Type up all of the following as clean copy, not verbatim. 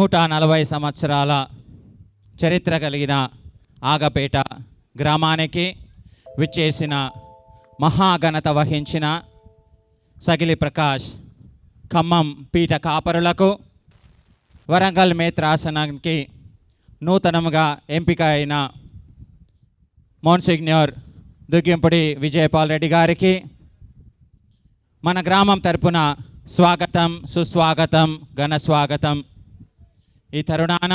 140 సంవత్సరాల చరిత్ర కలిగిన ఆగపేట గ్రామానికి విచ్చేసిన మహాఘనత వహించిన సగిలి ప్రకాష్ ఖమ్మం పీఠ కాపరులకు, వరంగల్ మేత్రాసనానికి నూతనంగా ఎంపిక అయిన మోన్సిగ్నర్ దుగ్గింపుడి విజయపాల్ రెడ్డి గారికి మన గ్రామం తరపున స్వాగతం, సుస్వాగతం, ఘన స్వాగతం. ఈ తరుణాన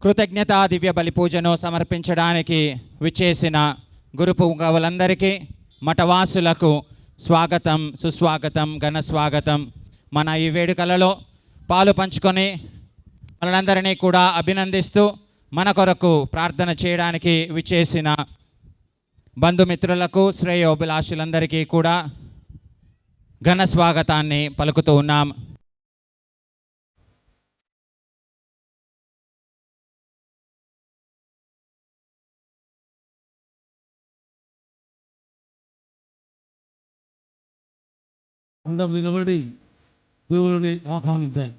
కృతజ్ఞతా దివ్య బలి పూజను సమర్పించడానికి విచ్చేసిన గురు పుంగవులందరికీ, మఠవాసులకు స్వాగతం, సుస్వాగతం, ఘన స్వాగతం. మన ఈ వేడుకలలో పాలు పంచుకొని మనందరినీ కూడా అభినందిస్తూ మన కొరకు ప్రార్థన చేయడానికి విచ్చేసిన బంధుమిత్రులకు, శ్రేయోభిలాషులందరికీ కూడా ఘన స్వాగతాన్ని పలుకుతూ ఉన్నాం. అందరూ నిలబడి దేవుడిని ఆహ్వానించారు.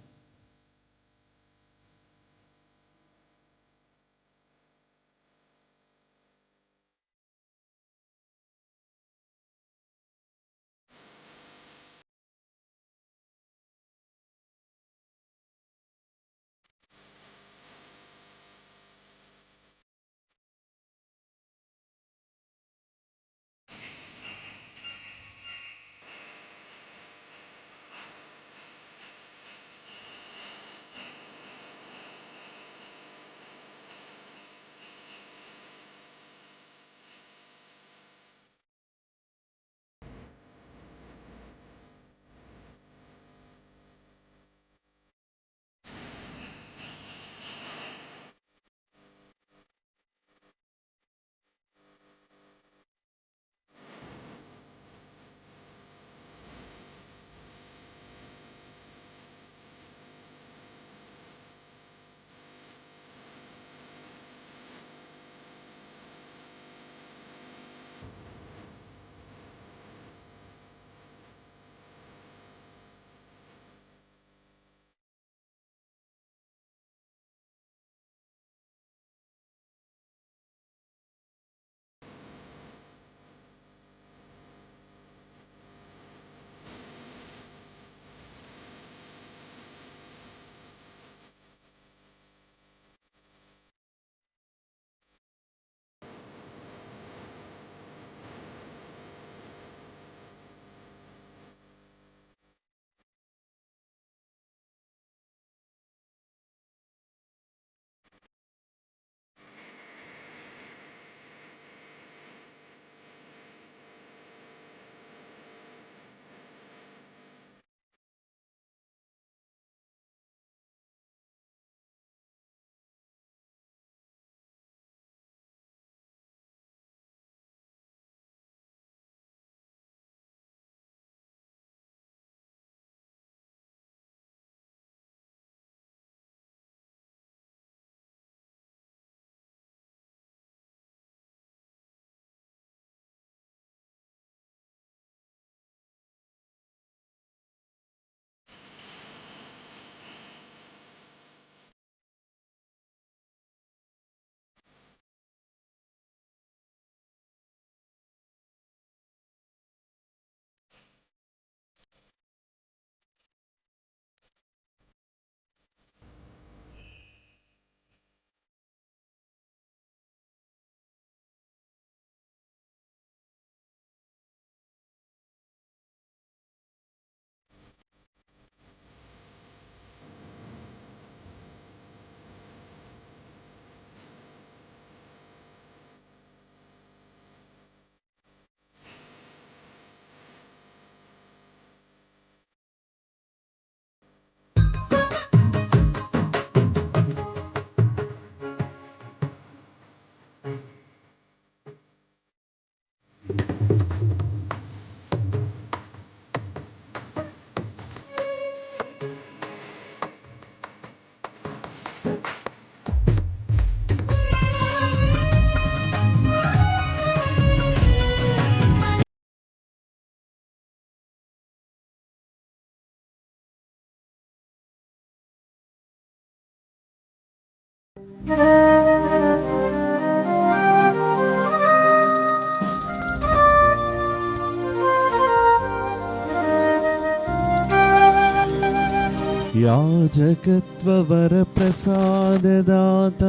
యాజకత్వ వర ప్రసాదదాత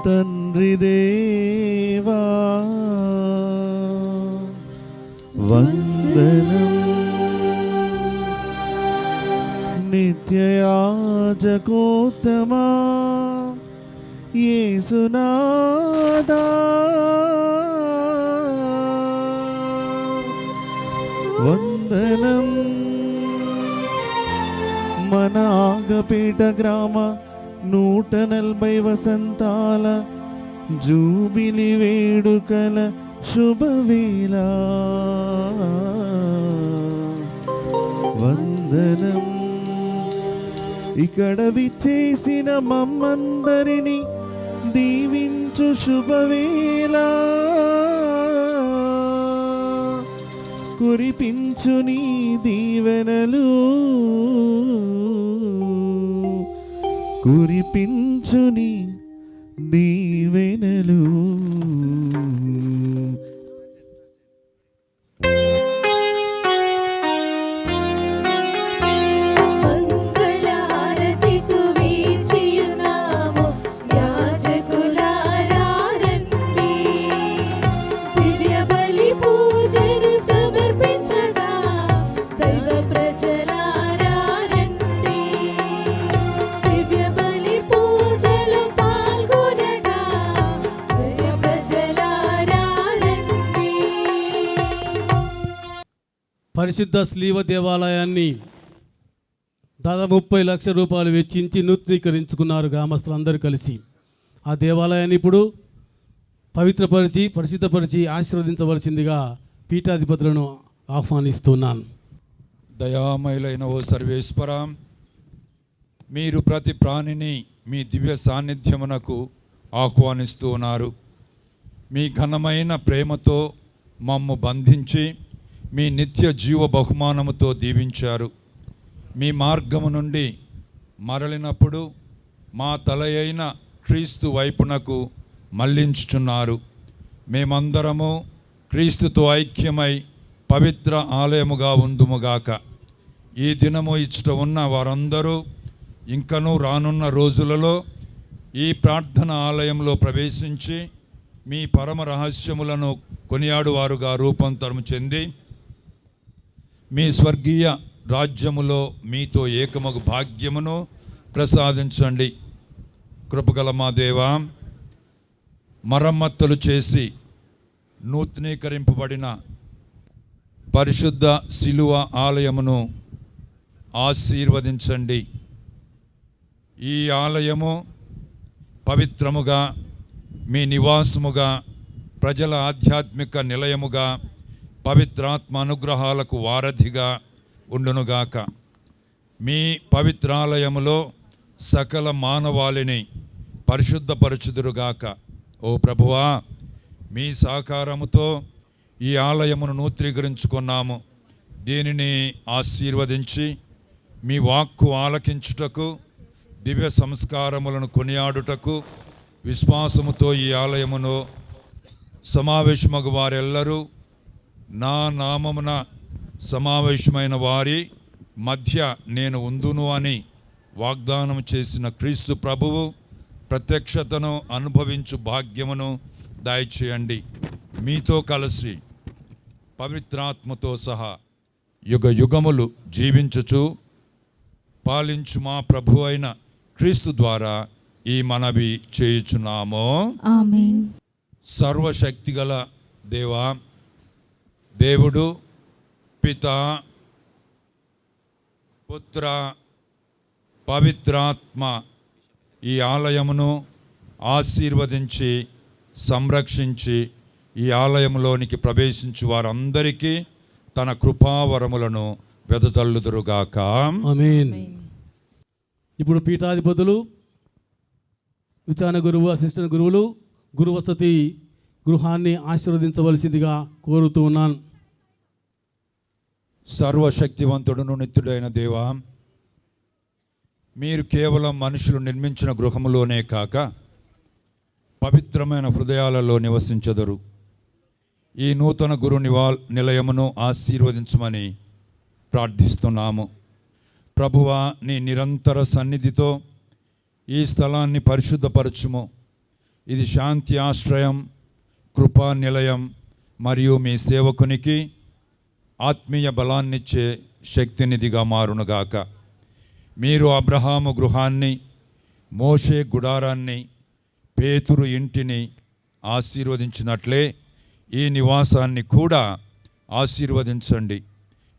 తండ్రి దేవా వందనం. నిత్యయాజకోత్తమా యేసునాదా వందనం. మన ఆగపేట గ్రామ 140 వసంతాల జూబిలి వేడుకల శుభవేళ వందనం. ఇక్కడ విచ్చేసిన మమ్మందరిని దీవించు శుభవేళ కురిపించు నీ దీవెనలు కురిపించు నీ దీవెనలు. పరిశుద్ధ శ్లీవ దేవాలయాన్ని దాదాపు 30 లక్షల రూపాయలు వెచ్చించి నూతనీకరించుకున్నారు గ్రామస్తులందరూ కలిసి. ఆ దేవాలయాన్ని ఇప్పుడు పవిత్రపరిచి పరిశుద్ధపరిచి ఆశీర్వదించవలసిందిగా పీఠాధిపతులను ఆహ్వానిస్తున్నాను. దయామయులైన ఓ సర్వేశ్వర, మీరు ప్రతి ప్రాణిని మీ దివ్య సాన్నిధ్యమునకు ఆహ్వానిస్తూ ఉన్నారు. మీ ఘనమైన ప్రేమతో మమ్ము బంధించి మీ నిత్య జీవ బహుమానముతో దీవించారు. మీ మార్గము నుండి మరలినప్పుడు మా తల అయిన క్రీస్తు వైపునకు మళ్లించుచున్నారు. మేమందరము క్రీస్తుతో ఐక్యమై పవిత్ర ఆలయముగా ఉందుముగాక. ఈ దినము ఇచ్చట ఉన్న వారందరూ ఇంకనూ రానున్న రోజులలో ఈ ప్రార్థన ఆలయంలో ప్రవేశించి మీ పరమ రహస్యములను కొనియాడువారుగా రూపాంతరము చెంది మీ స్వర్గీయ రాజ్యములో మీతో ఏకమగు భాగ్యమును ప్రసాదించండి. కృపగల మా దేవా, మరమ్మతులు చేసి నూతనీకరింపబడిన పరిశుద్ధ శిలువ ఆలయమును ఆశీర్వదించండి. ఈ ఆలయము పవిత్రముగా, మీ నివాసముగా, ప్రజల ఆధ్యాత్మిక నిలయముగా, పవిత్రాత్మ అనుగ్రహాలకు వారధిగా ఉండునుగాక. మీ పవిత్రాలయములో సకల మానవాళిని పరిశుద్ధపరచుదురుగాక. ఓ ప్రభువా, మీ సహకారముతో ఈ ఆలయమును నూతనీకరించుకున్నాము. దీనిని ఆశీర్వదించి మీ వాక్కు ఆలకించుటకు, దివ్య సంస్కారములను కొనియాడుటకు విశ్వాసముతో ఈ ఆలయమును సమావేశమగు వారెల్లరూ నా నామమున సమావేశమైన వారి మధ్య నేను ఉందును అని వాగ్దానం చేసిన క్రీస్తు ప్రభువు ప్రత్యక్షతను అనుభవించు భాగ్యమును దయచేయండి. మీతో కలిసి పవిత్రాత్మతో సహా యుగ యుగములు జీవించుచు పాలించు మా ప్రభు అయిన క్రీస్తు ద్వారా ఈ మనవి చేయుచున్నాము. ఆమేన్. సర్వశక్తిగల దేవా, దేవుడు పిత పుత్ర పవిత్రాత్మ ఈ ఆలయమును ఆశీర్వదించి సంరక్షించి ఈ ఆలయంలోనికి ప్రవేశించు వారందరికీ తన కృపావరములను వెదజల్లుదురుగాక. ఆమేన్. ఇప్పుడు పీఠాధిపతులు, విచారణ గురువు, అసిస్టెంట్ గురువులు గురువసతి గృహాన్ని ఆశీర్వదించవలసిందిగా కోరుతూ ఉన్నాను. సర్వశక్తివంతుడును నిత్యుడైన దేవా, మీరు కేవలం మనుషులు నిర్మించిన గృహములోనే కాక పవిత్రమైన హృదయాలలో నివసించెదరు. ఈ నూతన గురు నిలయమును ఆశీర్వదించమని ప్రార్థిస్తున్నాము. ప్రభువా, నీ నిరంతర సన్నిధితో ఈ స్థలాన్ని పరిశుద్ధపరచుము. ఇది శాంతి ఆశ్రయం, కృపా నిలయం మరియు మీ సేవకునికి ఆత్మీయ బలాన్నిచ్చే శక్తినిధిగా మారునుగాక. మీరు అబ్రహాము గృహాన్ని, మోషే గుడారాన్ని, పేతురు ఇంటిని ఆశీర్వదించినట్లే ఈ నివాసాన్ని కూడా ఆశీర్వదించండి.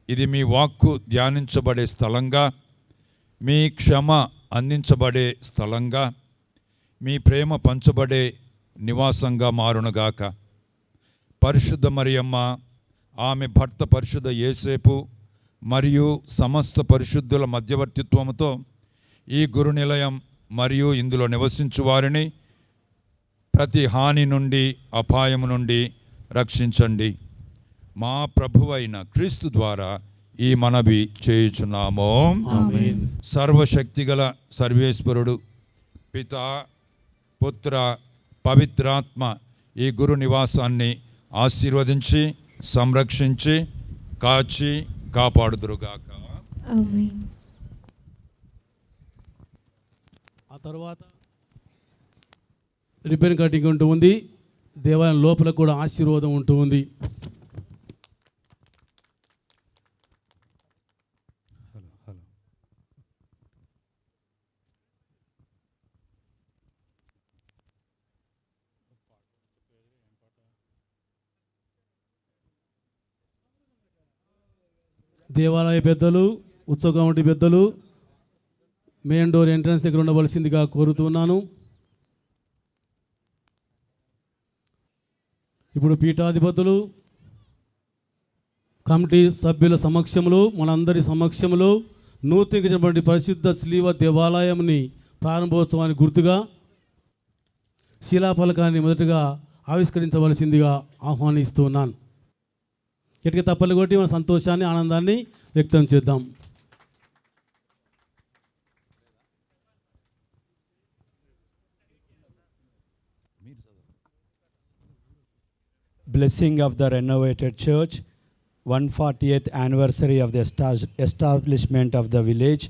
ఇది మీ వాక్కు ధ్యానించబడే స్థలంగా, మీ క్షమ అందించబడే స్థలంగా, మీ ప్రేమ పంచబడే నివాసంగా మారునుగాక. పరిశుద్ధ మరియమ్మ, ఆమె భర్త పరిశుద్ధ యేసేపు మరియు సమస్త పరిశుద్ధుల మధ్యవర్తిత్వముతో ఈ గురు నిలయం మరియు ఇందులో నివసించు వారిని ప్రతి హాని నుండి, అపాయము నుండి రక్షించండి. మా ప్రభువైన క్రీస్తు ద్వారా ఈ మనవి చేయుచున్నాము. ఆమేన్. సర్వశక్తిగల సర్వేశ్వరుడు పితా, పుత్ర, పవిత్రాత్మ ఈ గురు నివాసాన్ని ఆశీర్వదించి, సంరక్షించి, కాచి కాపాడుదురుగాక. ఆమేన్. ఆ తర్వాత రిబ్బన్ కటింగ్ ఉంటూ ఉంది. దేవాలయం లోపల కూడా ఆశీర్వాదం ఉంటూ ఉంది. దేవాలయ పెద్దలు, ఉత్సవ కమిటీ పెద్దలు మెయిన్ డోర్ ఎంట్రన్స్ దగ్గర ఉండవలసిందిగా కోరుతున్నాను. ఇప్పుడు పీఠాధిపతులు, కమిటీ సభ్యుల సమక్షంలో, మనందరి సమక్షంలో నూతనీకరించినటువంటి పరిశుద్ధ శ్రీవ దేవాలయంని ప్రారంభోత్సవానికి గుర్తుగా శిలాఫలకాన్ని మొదటగా ఆవిష్కరించవలసిందిగా ఆహ్వానిస్తున్నాను. కిటికీ తప్పలు కొట్టి మన సంతోషాన్ని, ఆనందాన్ని వ్యక్తం చేద్దాం. Blessing of the renovated church, 140th anniversary of the establishment of the village,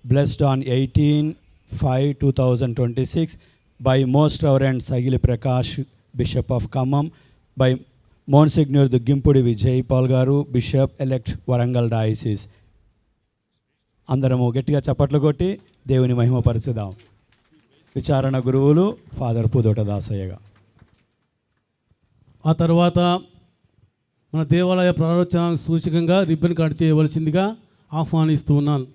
blessed on 18/5/2026 by Most Reverend Sagili Prakash, Bishop of Khammam, by Monsignor Dugimpudi Vijay Paul Garu, Bishop elect Warangal Diocese. అందరము గట్టిగా చప్పట్లు కొట్టి దేవుని మహిమపరచుదాం. విచారణ గురువులు father పుదోట దాసయ్యగా. ఆ తర్వాత మన దేవాలయ ప్రారంభోత్సవానికి సూచకంగా రిబ్బన్ కట్ చేయవలసిందిగా ఆహ్వానిస్తున్నాను.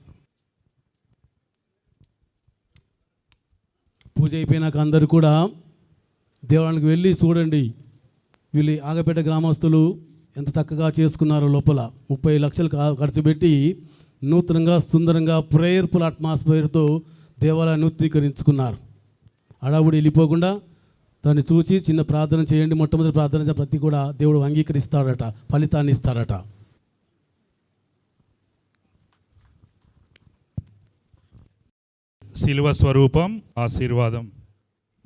పూజ అయిపోయినాక అందరూ కూడా దేవాలయానికి వెళ్ళి చూడండి. వీళ్ళు ఆగపేట గ్రామస్తులు ఎంత చక్కగా చేసుకున్నారో. లోపల 30 లక్షలు ఖర్చు పెట్టి నూతనంగా, సుందరంగా, ప్రేయర్ఫుల్ అట్మాస్ఫియర్తో దేవాలయాన్ని నూతనీకరించుకున్నారు. అడావుడి వెళ్ళిపోకుండా దాన్ని చూసి చిన్న ప్రార్థన చేయండి. మొట్టమొదటి ప్రార్థన ప్రతి కూడా దేవుడు అంగీకరిస్తాడట, ఫలితాన్ని ఇస్తాడట. శిలువ స్వరూపం ఆశీర్వాదం.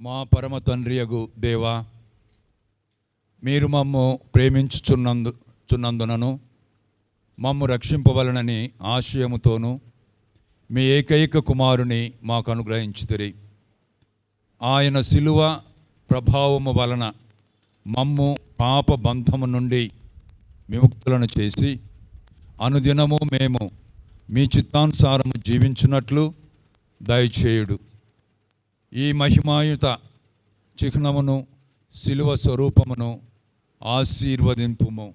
మా పరమ తండ్రియగు దేవా, మీరు మమ్ము ప్రేమించుచున్నందునను మమ్ము రక్షింపవలనని ఆశయముతోనూ మీ ఏకైక కుమారుని మాకు అనుగ్రహించుతిరి. ఆయన శిలువ ప్రభావము వలన మమ్ము పాప బంధము నుండి విముక్తులను చేసి అనుదినము మేము మీ చిత్తానుసారము జీవించున్నట్లు దయచేయుడు. ఈ మహిమాయుత చిహ్నమును, శిలువ స్వరూపమును ఆశీర్వదింపుము.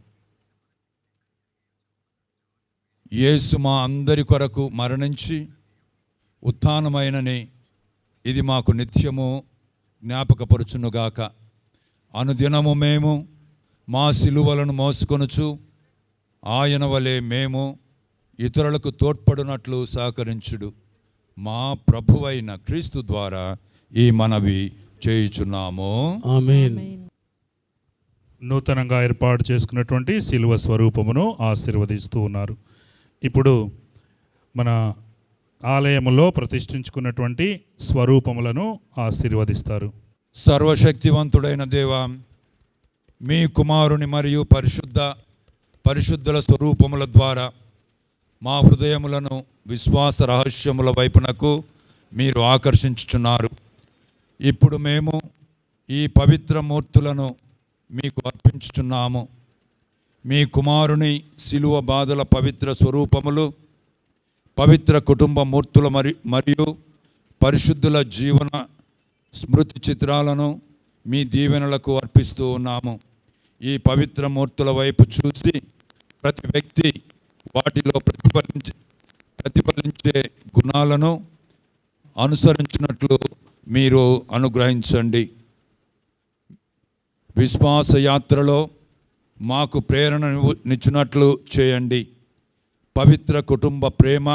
యేసు మా అందరి కొరకు మరణించి ఉత్థానమైనని ఇది మాకు నిత్యము జ్ఞాపకపరుచునుగాక. అనుదినము మేము మా శిలువలను మోసుకొనుచు ఆయన వలె మేము ఇతరులకు తోడ్పడినట్లు సహకరించుడు. మా ప్రభువైన క్రీస్తు ద్వారా ఈ మనవి చేయుచున్నాము. ఆమేన్. నూతనంగా ఏర్పాటు చేసుకున్నటువంటి శిలువ స్వరూపమును ఆశీర్వదిస్తూ ఉన్నారు. ఇప్పుడు మన ఆలయములో ప్రతిష్ఠించుకున్నటువంటి స్వరూపములను ఆశీర్వదిస్తారు. సర్వశక్తివంతుడైన దేవా, మీ కుమారుని మరియు పరిశుద్ధుల స్వరూపముల ద్వారా మా హృదయములను విశ్వాస రహస్యముల వైపునకు మీరు ఆకర్షించుచున్నారు. ఇప్పుడు మేము ఈ పవిత్ర మూర్తులను మీకు అర్పించుచున్నాము. మీ కుమారుని శిలువ బాధల పవిత్ర స్వరూపములు, పవిత్ర కుటుంబ మూర్తుల మరియు పరిశుద్ధుల జీవన స్మృతి చిత్రాలను మీ దీవెనలకు అర్పిస్తూ ఉన్నాము. ఈ పవిత్ర మూర్తుల వైపు చూసి ప్రతి వ్యక్తి వాటిలో ప్రతిఫలించే గుణాలను అనుసరించినట్లు మీరు అనుగ్రహించండి. విశ్వాస యాత్రలో మాకు ప్రేరణనిచ్చినట్లు చేయండి. పవిత్ర కుటుంబ ప్రేమ,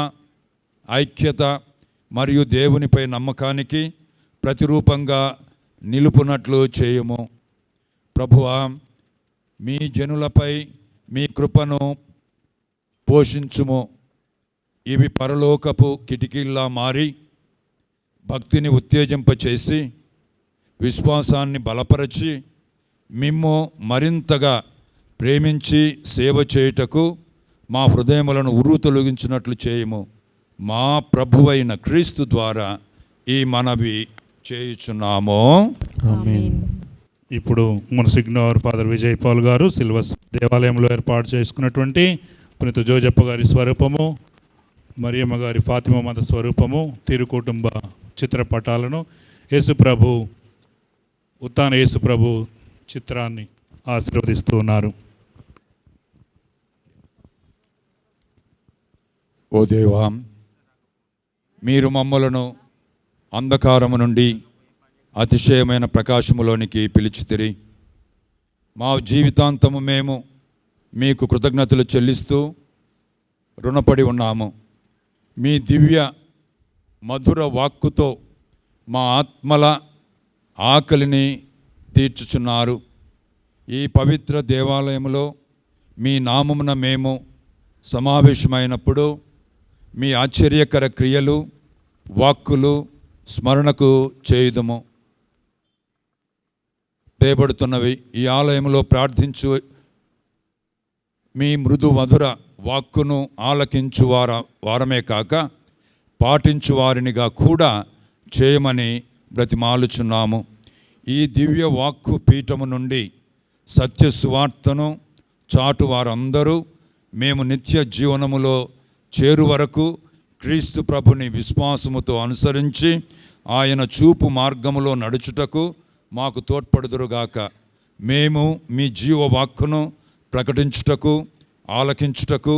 ఐక్యత మరియు దేవునిపై నమ్మకానికి ప్రతిరూపంగా నిలుపునట్లు చేయము. ప్రభువా, మీ జనులపై మీ కృపను పోషించుము. ఇవి పరలోకపు కిటికీల్లా మారి భక్తిని ఉత్తేజింపచేసి విశ్వాసాన్ని బలపరచి మిమ్ము మరింతగా ప్రేమించి సేవ చేయుటకు మా హృదయములను ఉర్రూతొలగించినట్లు చేయము. మా ప్రభువైన క్రీస్తు ద్వారా ఈ మనవి చేయుచున్నాము. ఇప్పుడు మున్సిగ్నోర్ ఫాదర్ విజయ్ పాల్ గారు సిల్వస్ దేవాలయంలో ఏర్పాటు చేసుకున్నటువంటి పునీత జోజప్ప గారి స్వరూపము, మరియమ్మ గారి ఫాతిమా మాత స్వరూపము, తిరుకుటుంబ చిత్రపటాలను, యేసుప్రభు ఉత్థాన యేసుప్రభు చిత్రాన్ని ఆశీర్వదిస్తూ ఉన్నారు. ఓ దేవా, మీరు మమ్మలను అంధకారము నుండి అతిశయమైన ప్రకాశములోనికి పిలిచితిరి. మా జీవితాంతము మేము మీకు కృతజ్ఞతలు చెల్లిస్తూ రుణపడి ఉన్నాము. మీ దివ్య మధుర వాక్కుతో మా ఆత్మల ఆకలిని తీర్చుచున్నారు. ఈ పవిత్ర దేవాలయంలో మీ నామమున మేము సమావేశమైనప్పుడు మీ ఆశ్చర్యకర క్రియలు, వాక్కులు స్మరణకు చేయుదుము. తేబడుతున్నవి ఈ ఆలయంలో ప్రార్థించు మీ మృదు మధుర వాక్కును ఆలకించు వారమే కాక పాటించు వారినిగా కూడా చేయమని బ్రతిమాలుచున్నాము. ఈ దివ్య వాక్కు పీఠము నుండి సత్య సువార్తను చాటు వారందరూ మేము నిత్య జీవనములో చేరు వరకు క్రీస్తు ప్రభుని విశ్వాసముతో అనుసరించి ఆయన చూపు మార్గములో నడుచుటకు మాకు తోడ్పడుదురుగాక. మేము మీ జీవవాక్కును ప్రకటించుటకు, ఆలకించుటకు,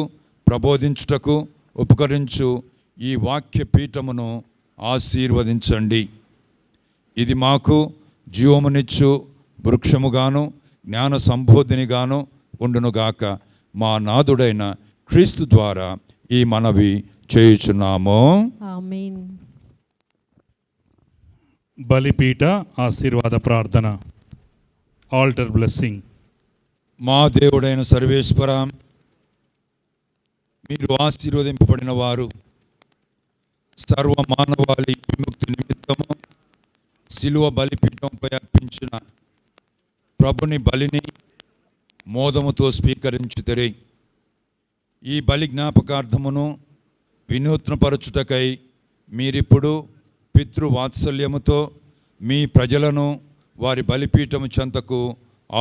ప్రబోధించుటకు ఉపకరించు ఈ వాక్య పీఠమును ఆశీర్వదించండి. ఇది మాకు జీవమునిచ్చు వృక్షముగాను జ్ఞాన సంబోధినిగాను ఉండునుగాక. మా నాథుడైన క్రీస్తు ద్వారా ఈ మనవి చేయుచున్నాము. ఆమేన్. బలిపీఠ ఆశీర్వాద ప్రార్థన. Altar blessing. మా దేవుడైన సర్వేశ్వర, మీరు ఆశీర్వదింపబడిన వారు. సర్వ మానవాళి విముక్తి నిమిత్తము శిలువ బలిపీఠంపై అర్పించిన ప్రభుని బలిని మోదముతో స్వీకరించుతరి. ఈ బలి జ్ఞాపకార్థమును వినూత్నపరచుటకై మీరిప్పుడు పితృవాత్సల్యముతో మీ ప్రజలను వారి బలిపీఠము చెంతకు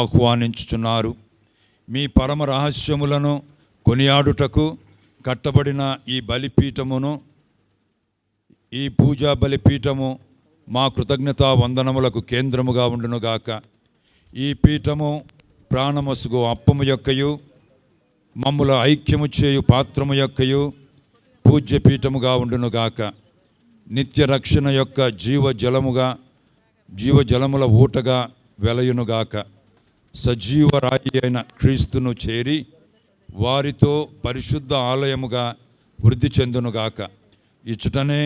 ఆహ్వానించుచున్నారు. మీ పరమ రహస్యములను కొనియాడుటకు కట్టబడిన ఈ బలిపీఠమును, ఈ పూజా బలిపీఠము మా కృతజ్ఞతా వందనములకు కేంద్రముగా ఉండునుగాక. ఈ పీఠము ప్రాణమసుగు అప్పము యొక్కయు మమ్ముల ఐక్యము చేయు పాత్రము యొక్కయు పూజ్యపీఠముగా ఉండునుగాక. నిత్య రక్షణ యొక్క జీవజలముల ఊటగా వెలయునుగాక. సజీవరాయి అయిన క్రీస్తును చేరి వారితో పరిశుద్ధ ఆలయముగా వృద్ధి చెందునుగాక. ఇచ్చటనే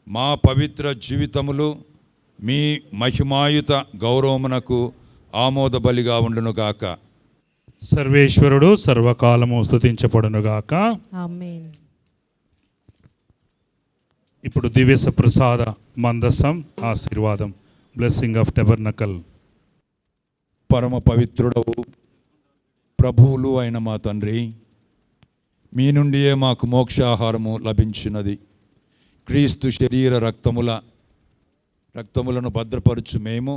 మా పవిత్ర జీవితములు మీ మహిమాయుత గౌరవమునకు ఆమోద బలిగా ఉండునుగాక. సర్వేశ్వరుడు సర్వకాలము స్తుతించబడునుగాక. ఆమేన్. ఇప్పుడు దివ్య ప్రసాద మందసం ఆశీర్వాదం. Blessing of tabernacle. పరమ పవిత్రుడవు ప్రభువులు అయిన మా తండ్రి, మీ నుండియే మాకు మోక్షాహారము లభించినది. క్రీస్తు శరీర రక్తములను భద్రపరచు మేము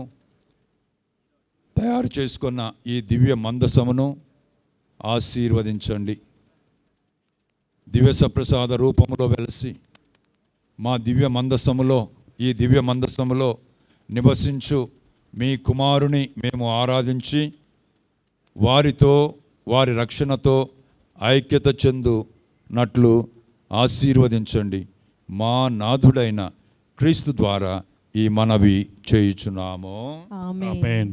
తయారు చేసుకున్న ఈ దివ్య మందసమును ఆశీర్వదించండి. దివ్య సప్రసాద రూపములో వెలసి మా ఈ దివ్య మందసములో నివసించు మీ కుమారుని మేము ఆరాధించి వారితో వారి రక్షణతో ఐక్యత చెందునట్లు ఆశీర్వదించండి. మా నాథుడైన క్రీస్తు ద్వారా ఈ మనవి చేయుచున్నాము. ఆమేన్. ఆమేన్.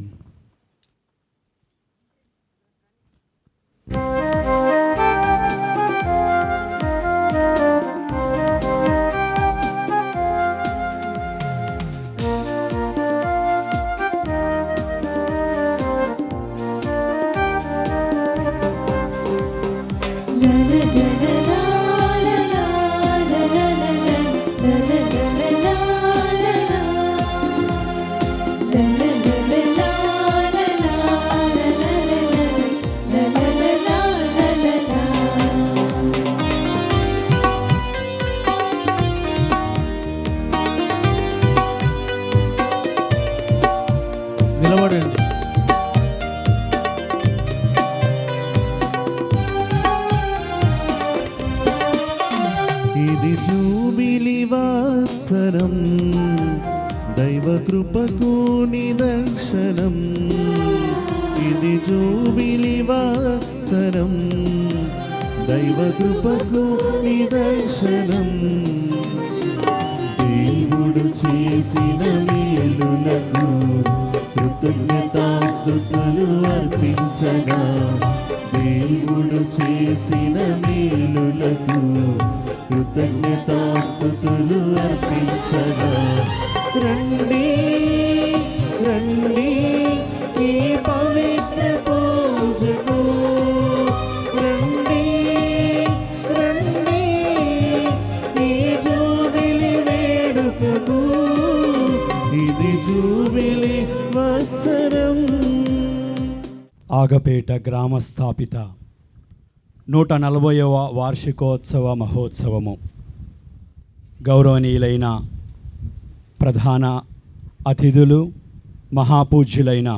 నిలబడండి. ఇది జూబిలి వాత్సరం, దైవ కృపకు నిదర్శనం. ఇది జూబిలి వాత్సరం, దైవ కృపకు నిదర్శనం. దేవుడు చేసిన మేలులకు కృతజ్ఞతాస్తుతులు అర్పించగా, దేవుడు చేసిన మేలులకు కృతజ్ఞతాస్తుతులు అర్పించగా. రండి రండి ఈ పవిత్ర పూజకు, రండి రండి ఈ జూబిలి వేడుకకు. ఇది జూబిలి వత్సరం. ఆగపేట గ్రామ స్థాపిత 140వ వార్షికోత్సవ మహోత్సవము. గౌరవనీయులైన ప్రధాన అతిథులు, మహాపూజ్యులైన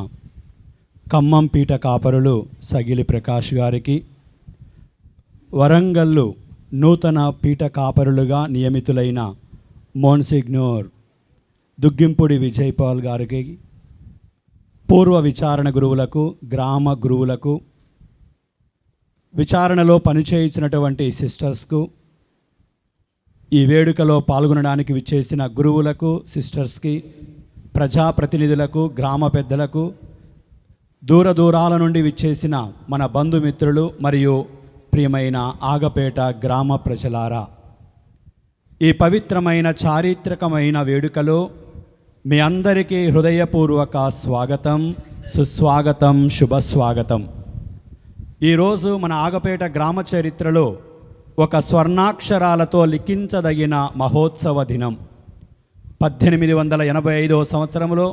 ఖమ్మం పీఠ కాపరులు సగిలి ప్రకాష్ గారికి, వరంగల్లు నూతన పీఠ కాపరులుగా నియమితులైన మోన్సిగ్నోర్ దుగ్గింపుడి విజయపాల్ గారికి, పూర్వ విచారణ గురువులకు, గ్రామ గురువులకు, విచారణలో పనిచేయించినటువంటి సిస్టర్స్కు, ఈ వేడుకలో పాల్గొనడానికి విచ్చేసిన గురువులకు, సిస్టర్స్కి, ప్రజాప్రతినిధులకు, గ్రామ పెద్దలకు, దూరాల నుండి విచ్చేసిన మన బంధుమిత్రులు మరియు ప్రియమైన ఆగపేట గ్రామ ప్రజలారా, ఈ పవిత్రమైన చారిత్రకమైన వేడుకలో మీ అందరికీ హృదయపూర్వక స్వాగతం, సుస్వాగతం, శుభస్వాగతం. ఈరోజు మన ఆగపేట గ్రామ చరిత్రలో ఒక స్వర్ణాక్షరాలతో లిఖించదగిన మహోత్సవ దినం. 1885 సంవత్సరంలో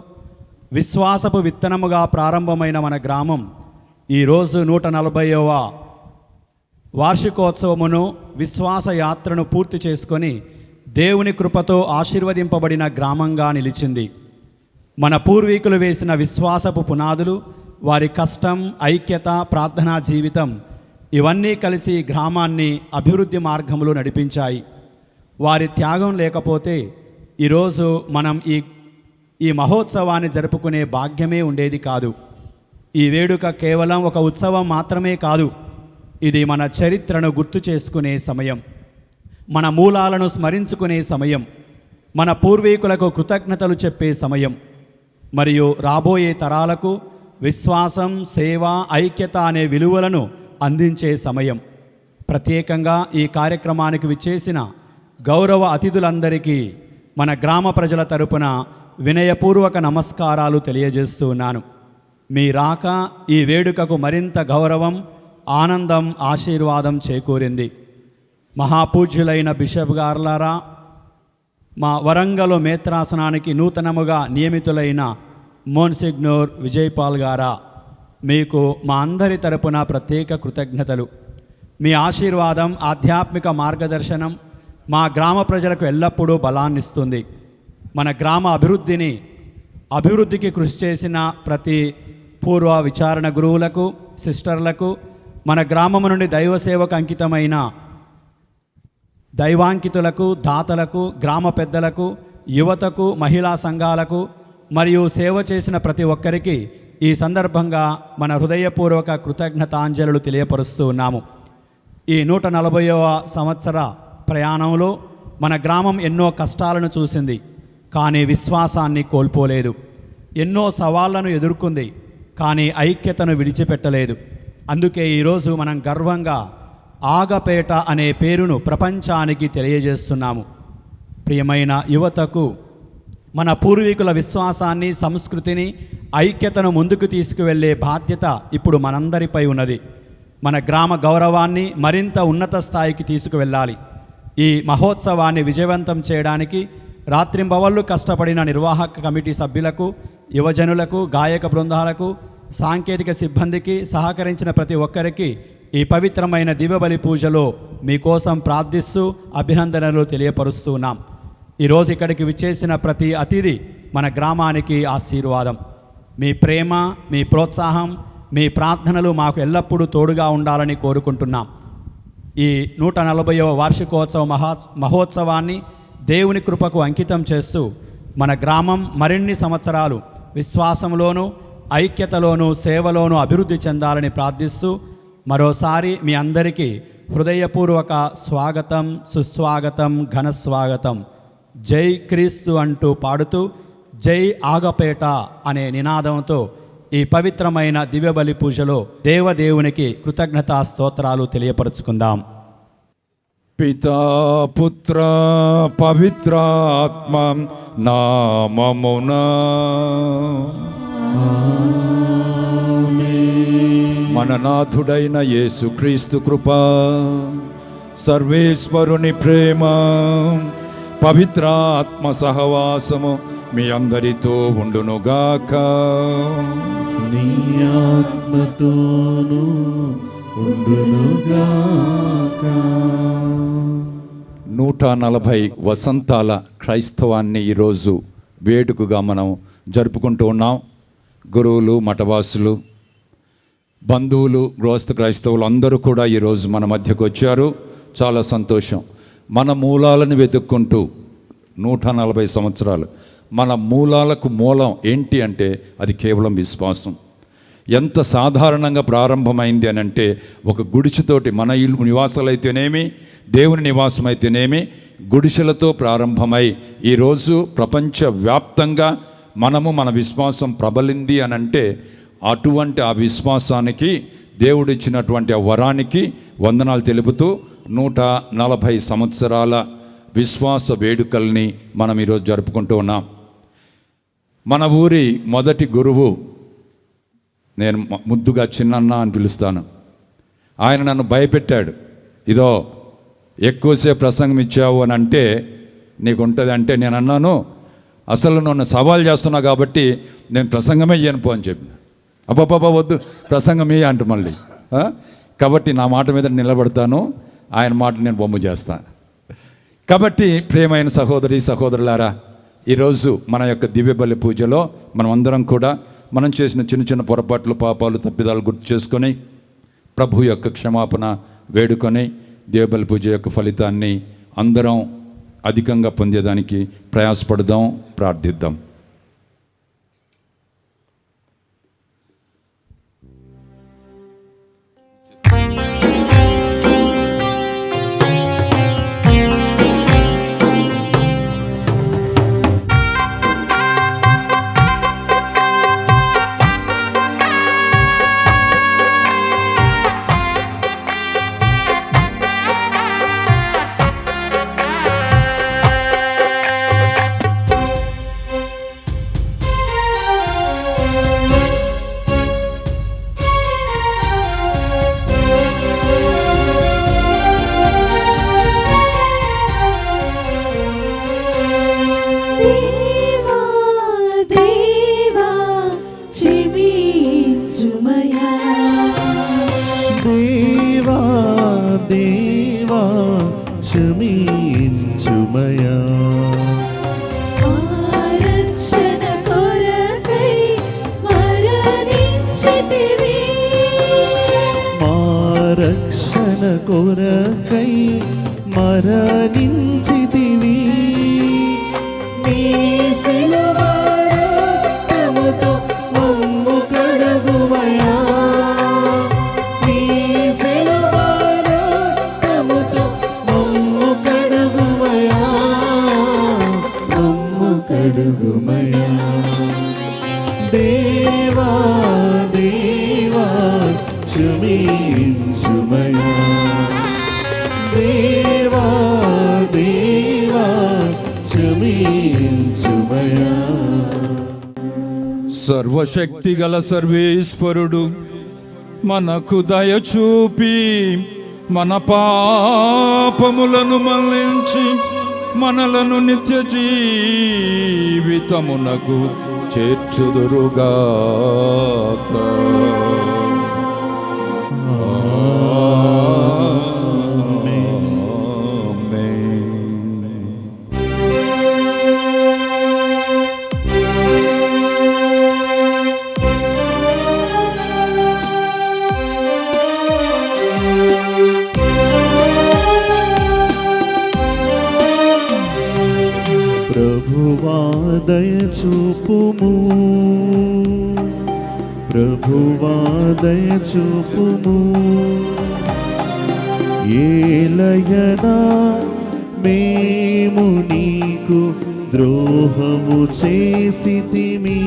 విశ్వాసపు విత్తనముగా ప్రారంభమైన మన గ్రామం ఈరోజు 140వ వార్షికోత్సవమును, విశ్వాస యాత్రను పూర్తి చేసుకొని దేవుని కృపతో ఆశీర్వదింపబడిన గ్రామంగా నిలిచింది. మన పూర్వీకులు వేసిన విశ్వాసపు పునాదులు, వారి కష్టం, ఐక్యత, ప్రార్థనా జీవితం ఇవన్నీ కలిసి గ్రామాన్ని అభివృద్ధి మార్గంలో నడిపించాయి. వారి త్యాగం లేకపోతే ఈరోజు మనం ఈ మహోత్సవాన్ని జరుపుకునే భాగ్యమే ఉండేది కాదు. ఈ వేడుక కేవలం ఒక ఉత్సవం మాత్రమే కాదు, ఇది మన చరిత్రను గుర్తు చేసుకునే సమయం, మన మూలాలను స్మరించుకునే సమయం, మన పూర్వీకులకు కృతజ్ఞతలు చెప్పే సమయం, మరియు రాబోయే తరాలకు విశ్వాసం, సేవ, ఐక్యత అనే విలువలను అందించే సమయం. ప్రత్యేకంగా ఈ కార్యక్రమానికి విచ్చేసిన గౌరవ అతిథులందరికీ మన గ్రామ ప్రజల తరపున వినయపూర్వక నమస్కారాలు తెలియజేస్తున్నాను. మీ రాక ఈ వేడుకకు మరింత గౌరవం, ఆనందం, ఆశీర్వాదం చేకూరింది. మహాపూజ్యులైన బిషప్ గార్లారా, మా వరంగల్ మేత్రాసనానికి నూతనముగా నియమితులైన మోన్సిగ్నోర్ విజయపాల్ గారా, మీకు మా అందరి తరపున ప్రత్యేక కృతజ్ఞతలు. మీ ఆశీర్వాదం, ఆధ్యాత్మిక మార్గదర్శనం మా గ్రామ ప్రజలకు ఎల్లప్పుడూ బలాన్నిస్తుంది. మన గ్రామ అభివృద్ధికి కృషి చేసిన ప్రతి పూర్వ విచారణ గురువులకు, సిస్టర్లకు, మన గ్రామం నుండి దైవ సేవకు అంకితమైన దైవాంకితులకు, దాతలకు, గ్రామ పెద్దలకు, యువతకు, మహిళా సంఘాలకు మరియు సేవ చేసిన ప్రతి ఒక్కరికి ఈ సందర్భంగా మన హృదయపూర్వక కృతజ్ఞతాంజలులు తెలియపరుస్తూ ఉన్నాము. ఈ 140వ సంవత్సర ప్రయాణంలో మన గ్రామం ఎన్నో కష్టాలను చూసింది, కానీ విశ్వాసాన్ని కోల్పోలేదు. ఎన్నో సవాళ్లను ఎదుర్కొంది, కానీ ఐక్యతను విడిచిపెట్టలేదు. అందుకే ఈరోజు మనం గర్వంగా ఆగపేట అనే పేరును ప్రపంచానికి తెలియజేస్తున్నాము. ప్రియమైన యువతకు, మన పూర్వీకుల విశ్వాసాన్ని, సంస్కృతిని, ఐక్యతను ముందుకు తీసుకువెళ్ళే బాధ్యత ఇప్పుడు మనందరిపై ఉన్నది. మన గ్రామ గౌరవాన్ని మరింత ఉన్నత స్థాయికి తీసుకువెళ్ళాలి. ఈ మహోత్సవాన్ని విజయవంతం చేయడానికి రాత్రింబవళ్ళు కష్టపడిన నిర్వాహక కమిటీ సభ్యులకు, యువజనులకు, గాయక బృందాలకు, సాంకేతిక సిబ్బందికి, సహకరించిన ప్రతి ఒక్కరికి ఈ పవిత్రమైన దివ్యబలి పూజలో మీకోసం ప్రార్థిస్తూ అభినందనలు తెలియపరుస్తున్నాం. ఈరోజు ఇక్కడికి విచ్చేసిన ప్రతి అతిథి మన గ్రామానికి ఆశీర్వాదం. మీ ప్రేమ, మీ ప్రోత్సాహం, మీ ప్రార్థనలు మాకు ఎల్లప్పుడూ తోడుగా ఉండాలని కోరుకుంటున్నాం. ఈ 140వ వార్షికోత్సవ మహోత్సవాన్ని దేవుని కృపకు అంకితం చేస్తూ మన గ్రామం మరిన్ని సంవత్సరాలు విశ్వాసంలోనూ, ఐక్యతలోనూ, సేవలోనూ అభివృద్ధి చెందాలని ప్రార్థిస్తూ మరోసారి మీ అందరికీ హృదయపూర్వక స్వాగతం, సుస్వాగతం, ఘన స్వాగతం. జై క్రీస్తు అంటూ పాడుతూ జై ఆగపేట అనే నినాదంతో ఈ పవిత్రమైన దివ్యబలి పూజలో దేవదేవునికి కృతజ్ఞతా స్తోత్రాలు తెలియపరుచుకుందాం. పితా పుత్ర పవిత్రాత్మ నామమున మన నాథుడైన యేసుక్రీస్తు కృప, సర్వేశ్వరుని ప్రేమ, పవిత్రాత్మ సహవాసము మీ అందరితో ఉండునుగాక. నీ ఆత్మతోనూ ఉండునుగాక. 140 వసంతాల క్రైస్తవాన్ని ఈరోజు వేడుకగా మనం జరుపుకుంటూ ఉన్నాం. గురువులు, మఠవాసులు, బంధువులు, గృహస్థ క్రైస్తవులు అందరూ కూడా ఈరోజు మన మధ్యకు వచ్చారు. చాలా సంతోషం. మన మూలాలను వెతుక్కుంటూ 140 సంవత్సరాలు, మన మూలాలకు మూలం ఏంటి అంటే అది కేవలం విశ్వాసం. ఎంత సాధారణంగా ప్రారంభమైంది అని అంటే ఒక గుడిసెతోటి, మన ఇల్లు నివాసాలైతేనేమి, దేవుని నివాసం అయితేనేమి, గుడిసెలతో ప్రారంభమై ఈరోజు ప్రపంచవ్యాప్తంగా మన విశ్వాసం ప్రబలింది అని అంటే అటువంటి ఆ విశ్వాసానికి, దేవుడిచ్చినటువంటి ఆ వరానికి వందనాలు తెలుపుతూ 140 సంవత్సరాల విశ్వాస వేడుకల్ని మనం ఈరోజు జరుపుకుంటూ ఉన్నాం. మన ఊరి మొదటి గురువు, నేను ముద్దుగా చిన్నన్న అని పిలుస్తాను, ఆయన నన్ను భయపెట్టాడు. ఇదో ఎక్కువసేపు ప్రసంగం ఇచ్చావు అని అంటే నీకు ఉంటుంది అంటే, నేను అన్నాను అసలు నన్ను సవాల్ చేస్తున్నా కాబట్టి నేను ప్రసంగమే ఇయ్యను పో అని చెప్పిన. అబ్బాబ్బా వద్దు ప్రసంగమే అంటు మళ్ళీ. కాబట్టి నా మాట మీద నిలబడతాను, ఆయన మాట నేను బొమ్మ చేస్తాను. కాబట్టి ప్రియమైన సహోదరి సహోదరులారా, ఈరోజు మన యొక్క దివ్యబలి పూజలో మనం అందరం కూడా మనం చేసిన చిన్న చిన్న పొరపాట్లు, పాపాలు, తప్పిదాలు గుర్తు చేసుకొని ప్రభు యొక్క క్షమాపణ వేడుకొని దివ్యబలి పూజ యొక్క ఫలితాన్ని అందరం అధికంగా పొందేదానికి ప్రయాసపడదాం, ప్రార్థిద్దాం. కొరకై మరణించితివి. నీ సిలువ రక్తముతో మమ్ము కడుగుమయా. నీ సిలువ రక్తముతో మమ్ము కడుగుమయా. మమ్ము కడుగుమయా. దేవా దేవా క్షమించుమయా. దేవా దేవా క్షమించుమయా. సర్వశక్తి గల సర్వేశ్వరుడు మనకు దయ చూపి మన పాపములను మన్నించి మనలను నిత్య జీవితమునకు చేర్చుదురుగాక. ప్రభువా దయ చూపుము. ప్రభువా దయ చూపుము. ఏలయనా మేము నీకు ద్రోహము చేసితిమి.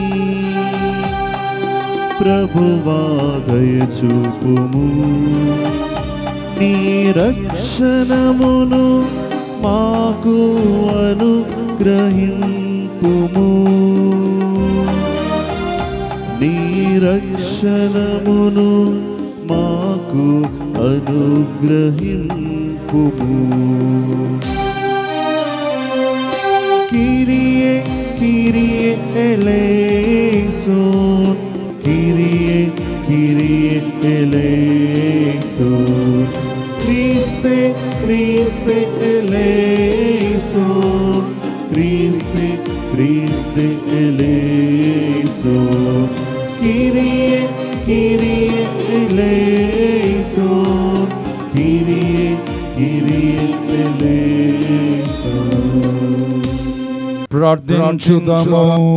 ప్రభువా దయ చూపుము. నీ రక్షణమును మాకు అనుగ్రహింపుము. నీ రక్షణమును మాకు అనుగ్రహింపుము. కిరియే కిరియే ఎలైసోన్. కిరియే కిరియే ఎలైసోన్. క్రీస్తే క్రీస్తే ఎలైసోన్. క్రీస్తే క్రీస్తే ఎలైసోన్. కిరియే కిరియే ఎలైసోన్. కిరియే కిరియే ఎలైసోన్. ప్రార్థించుదాము.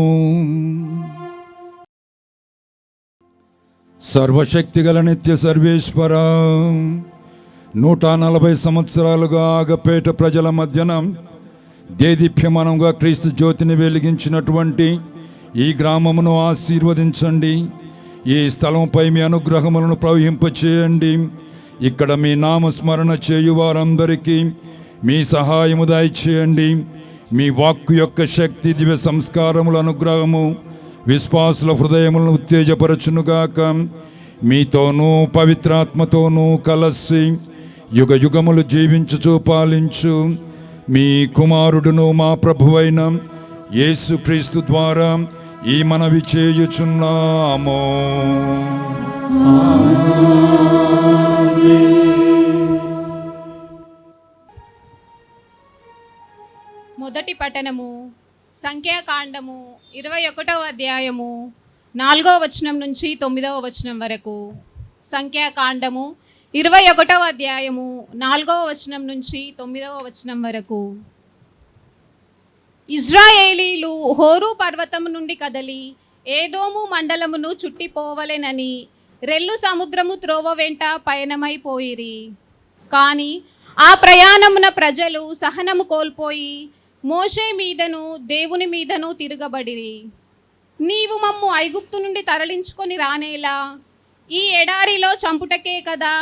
సర్వశక్తిగల నిత్య సర్వేశ్వర, 140 సంవత్సరాలుగా ఆగపేట ప్రజల మధ్యన దేదీప్యమానంగా క్రీస్తు జ్యోతిని వెలిగించినటువంటి ఈ గ్రామమును ఆశీర్వదించండి. ఈ స్థలంపై మీ అనుగ్రహములను ప్రవహింపచేయండి. ఇక్కడ మీ నామస్మరణ చేయు వారందరికీ మీ సహాయము దయచేయండి. మీ వాక్కు యొక్క శక్తి, దివ్య సంస్కారముల అనుగ్రహము విశ్వాసుల హృదయములను ఉత్తేజపరచునుగాక. మీతోనూ పవిత్రాత్మతోనూ కలసి యుగ యుగములు జీవించుచు పాలించు మీ కుమారుడును మా ప్రభువైన యేసుక్రీస్తు ద్వారా ఈ మనవి చేయుచున్నాము. మొదటి పఠనము సంఖ్యాకాండము 21వ అధ్యాయము 4వ వచనం నుంచి 9వ వచనం వరకు. సంఖ్యాకాండము 21వ అధ్యాయము 4వ వచనం నుంచి 9వ వచనం వరకు. ఇజ్రాయేలీలు హోరు పర్వతము నుండి కదలి ఏదోము మండలమును చుట్టిపోవలెనని రెల్లు సముద్రము త్రోవ వెంట పయనమైపోయిరి. కానీ ఆ ప్రయాణమున ప్రజలు సహనము కోల్పోయి మోషే మీదను దేవుని మీదను తిరగబడిరి. నీవు మమ్ము ఐగుప్తు నుండి తరలించుకొని రానేలా ఈ ఎడారిలో చంపుటకే కదా,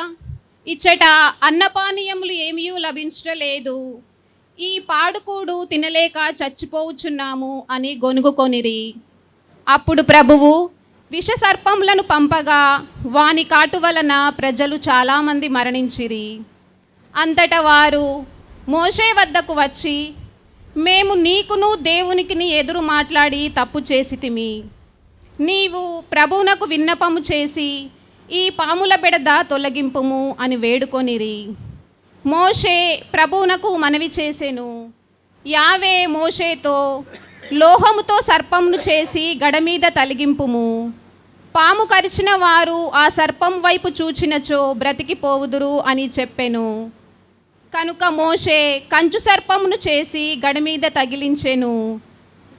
ఇచ్చట అన్నపానీయములు ఏమీ లభించలేదు, ఈ పాడుకూడు తినలేక చచ్చిపోవుచున్నాము అని గొనుగుకొనిరి. అప్పుడు ప్రభువు విషసర్పములను పంపగా వాని కాటు వలన ప్రజలు చాలామంది మరణించిరి. అంతటా వారు మోషే వద్దకు వచ్చి, మేము నీకును దేవునికిని ఎదురు మాట్లాడి తప్పు చేసితిమి. నీవు ప్రభువునకు విన్నపము చేసి ఈ పాముల బెడద తొలగింపుము అని వేడుకొనిరి. మోషే ప్రభువునకు మనవి చేసెను. యావే మోషేతో, లోహముతో సర్పమును చేసి గడ మీద తలిగింపుము. పాము కరిచిన వారు ఆ సర్పం వైపు చూచినచో బ్రతికిపోవుదురు అని చెప్పెను. కనుక మోషే కంచు సర్పమును చేసి గడ మీద తగిలించెను.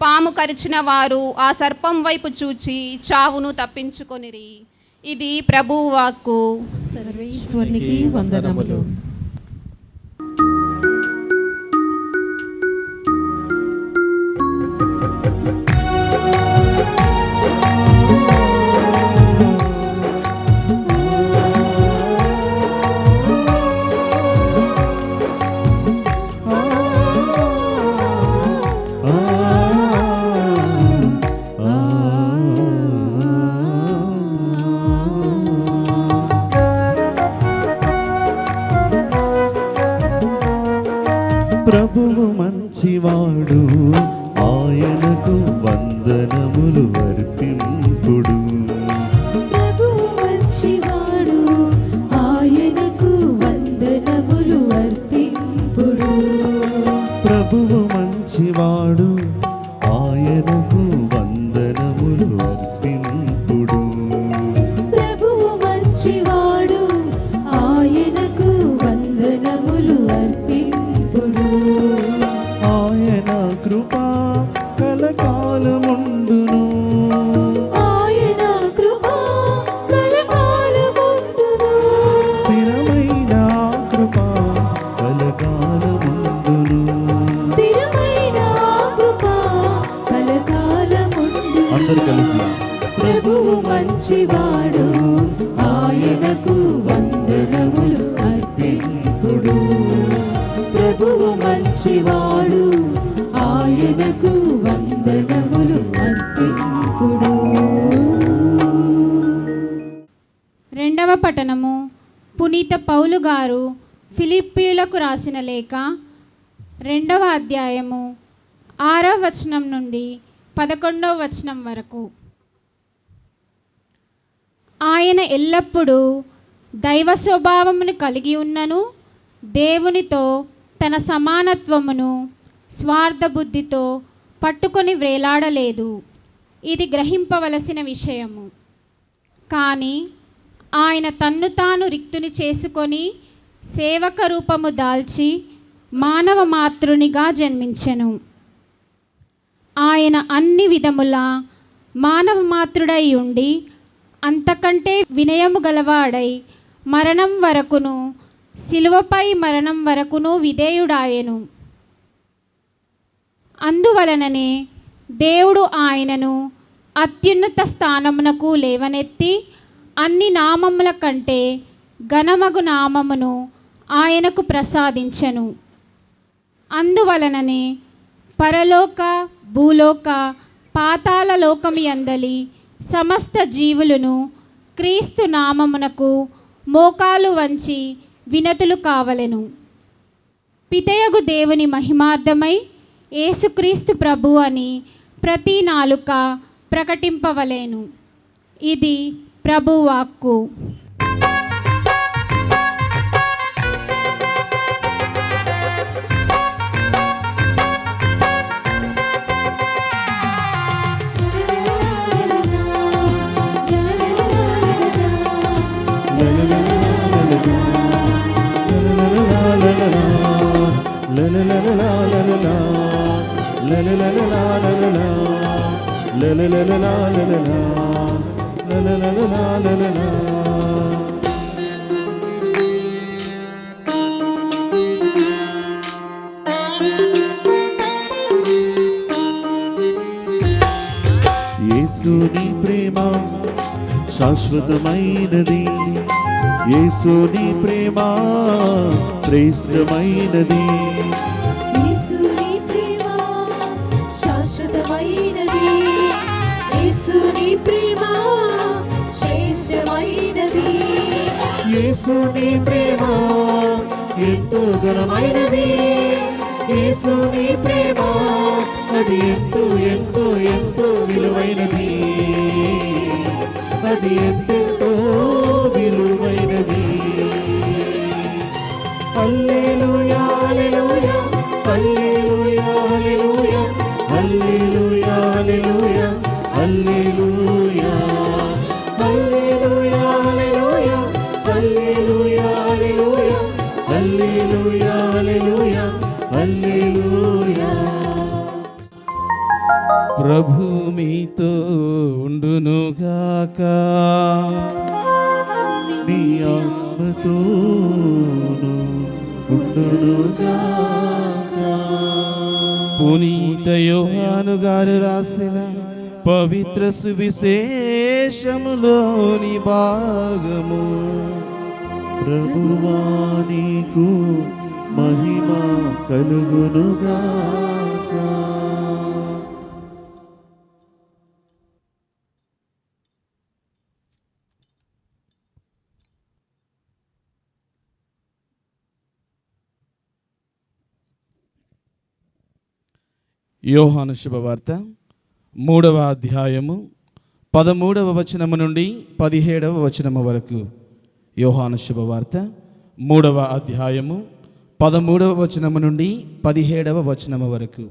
పాము కరిచిన వారు ఆ సర్పం వైపు చూచి చావును తప్పించుకొనిరి. ఇది ప్రభువు వాక్కు. సర్వేశ్వరునికి వందనములు. ప్రభువు మంచివాడు, ఆయనకు వందనములు అర్పింపుడు. ప్రభువు మంచివాడు, ఆయనకు వందనములు అర్పింపుడు. ప్రభువు మంచివాడు, ఆయనకు వందనములు అర్పింపుడు. ప్రభువు మంచివాడు, ఆయనకు వందనములు అర్పింపుడు. ఆయన కృపా కలకాలముండును. ఆయన కృపా కలకాలముండును. స్థిరమైన కృపా కలకాలముండును. స్థిరమైన కృపా కలకాలముండును. అందరూ కలిసి ప్రభువు మంచివాడు, ఆయనకు వందనములు అర్పింపుడు. ప్రభువు మంచివాడు, ఆయనకు వందనములు అర్పింపుడు. రెండవ పఠనము పునీత పౌలు గారు ఫిలిప్పీయులకు రాసిన లేఖ 2వ అధ్యాయము 6వ వచనం నుండి 11వ వచనం వరకు. ఆయన ఎల్లప్పుడూ దైవ స్వభావమును కలిగి ఉన్నను దేవునితో తన సమానత్వమును స్వార్థ బుద్ధితో పట్టుకొని వ్రేలాడలేదు. ఇది గ్రహింపవలసిన విషయము. కానీ ఆయన తన్ను తాను రిక్తుని చేసుకొని సేవక రూపము దాల్చి మానవ మాతృనిగా జన్మించెను. ఆయన అన్ని విధముల మానవ మాతృడై ఉండి అంతకంటే వినయము గలవాడై మరణం వరకును శిలువపై మరణం వరకును విధేయుడాయెను. అందువలననే దేవుడు ఆయనను అత్యున్నత స్థానమునకు లేవనెత్తి అన్ని నామముల కంటే ఘనమగు నామమును ఆయనకు ప్రసాదించెను. అందువలననే పరలోక భూలోక పాతాళ లోకమియందలి సమస్త జీవులను క్రీస్తు నామమునకు మోకాలు వంచి వినతులు కావలెను. పితయగు దేవుని మహిమార్థమై యేసుక్రీస్తు ప్రభు అని ప్రతి నాలుక ప్రకటింపవలెను. ఇది ప్రభు వాక్కు. యేసుని ప్రేమ శాశ్వతమైనది, యేసుని ప్రేమ శ్రేష్టమైనది. యేసుని ప్రేమ శాశ్వతమైనది, యేసుని ప్రేమ శ్రేష్టమైనది. యేసుని ప్రేమ ఎంతో ఘనమైనది, యేసుని ప్రేమ అది ఎంతో ఎంతో ఎంతో విలువైనది, అది ఎంతో విలువైనది. హల్లెలూయా హల్లెలూయా హల్లెలూయా హల్లెలూయా హల్లెలూయా హల్లెలూయా ఆత్మతో ఉండునుగాక నీ ఆత్మతో ఉండునుగాక. పునీత యోహాను గారు రాసిన పవిత్ర సువిశేషములోని భాగము. ప్రభువా నీకు మహిమ కలుగునుగాక. యోహాను శుభవార్త 3వ అధ్యాయము 13వ వచనము నుండి 17వ వచనము వరకు. యోహాను శుభవార్త 3వ అధ్యాయము 13వ వచనము నుండి 17వ వచనము వరకు.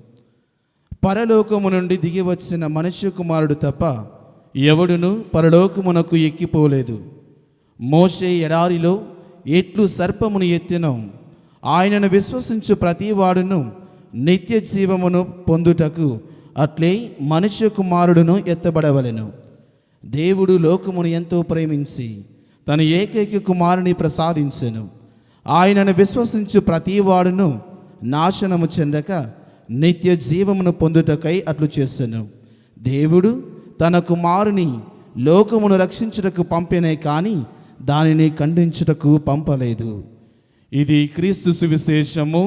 పరలోకము నుండి దిగి వచ్చిన మనుష్య కుమారుడు తప్ప ఎవడును పరలోకమునకు ఎక్కిపోలేదు. మోషే ఎడారిలో ఎట్లు సర్పమును ఎత్తెనో ఆయనను విశ్వసించు ప్రతివాడును నిత్య జీవమును పొందుటకు అట్లే మనుష్య కుమారుడును ఎత్తబడవలెను. దేవుడు లోకమును ఎంతో ప్రేమించి తన ఏకైక కుమారుని ప్రసాదించెను. ఆయనను విశ్వసించు ప్రతివాడును నాశనము చెందక నిత్య జీవమును పొందుటకై అట్లు చేసెను. దేవుడు తన కుమారుని లోకమును రక్షించుటకు పంపినే కానీ దానిని ఖండించుటకు పంపలేదు. ఇది క్రీస్తు సువిశేషము.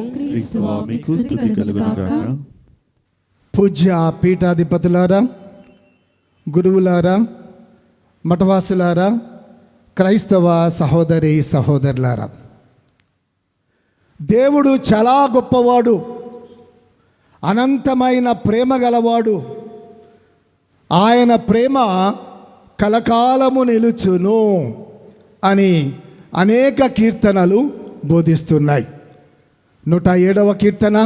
పూజ్య పీఠాధిపతులారా, గురువులారా, మఠవాసులారా, క్రైస్తవ సహోదరి సహోదరులారా, దేవుడు చాలా గొప్పవాడు, అనంతమైన ప్రేమ గలవాడు. ఆయన ప్రేమ కలకాలము నిలుచును అని అనేక కీర్తనలు బోధిస్తున్నాయి. 107వ కీర్తన,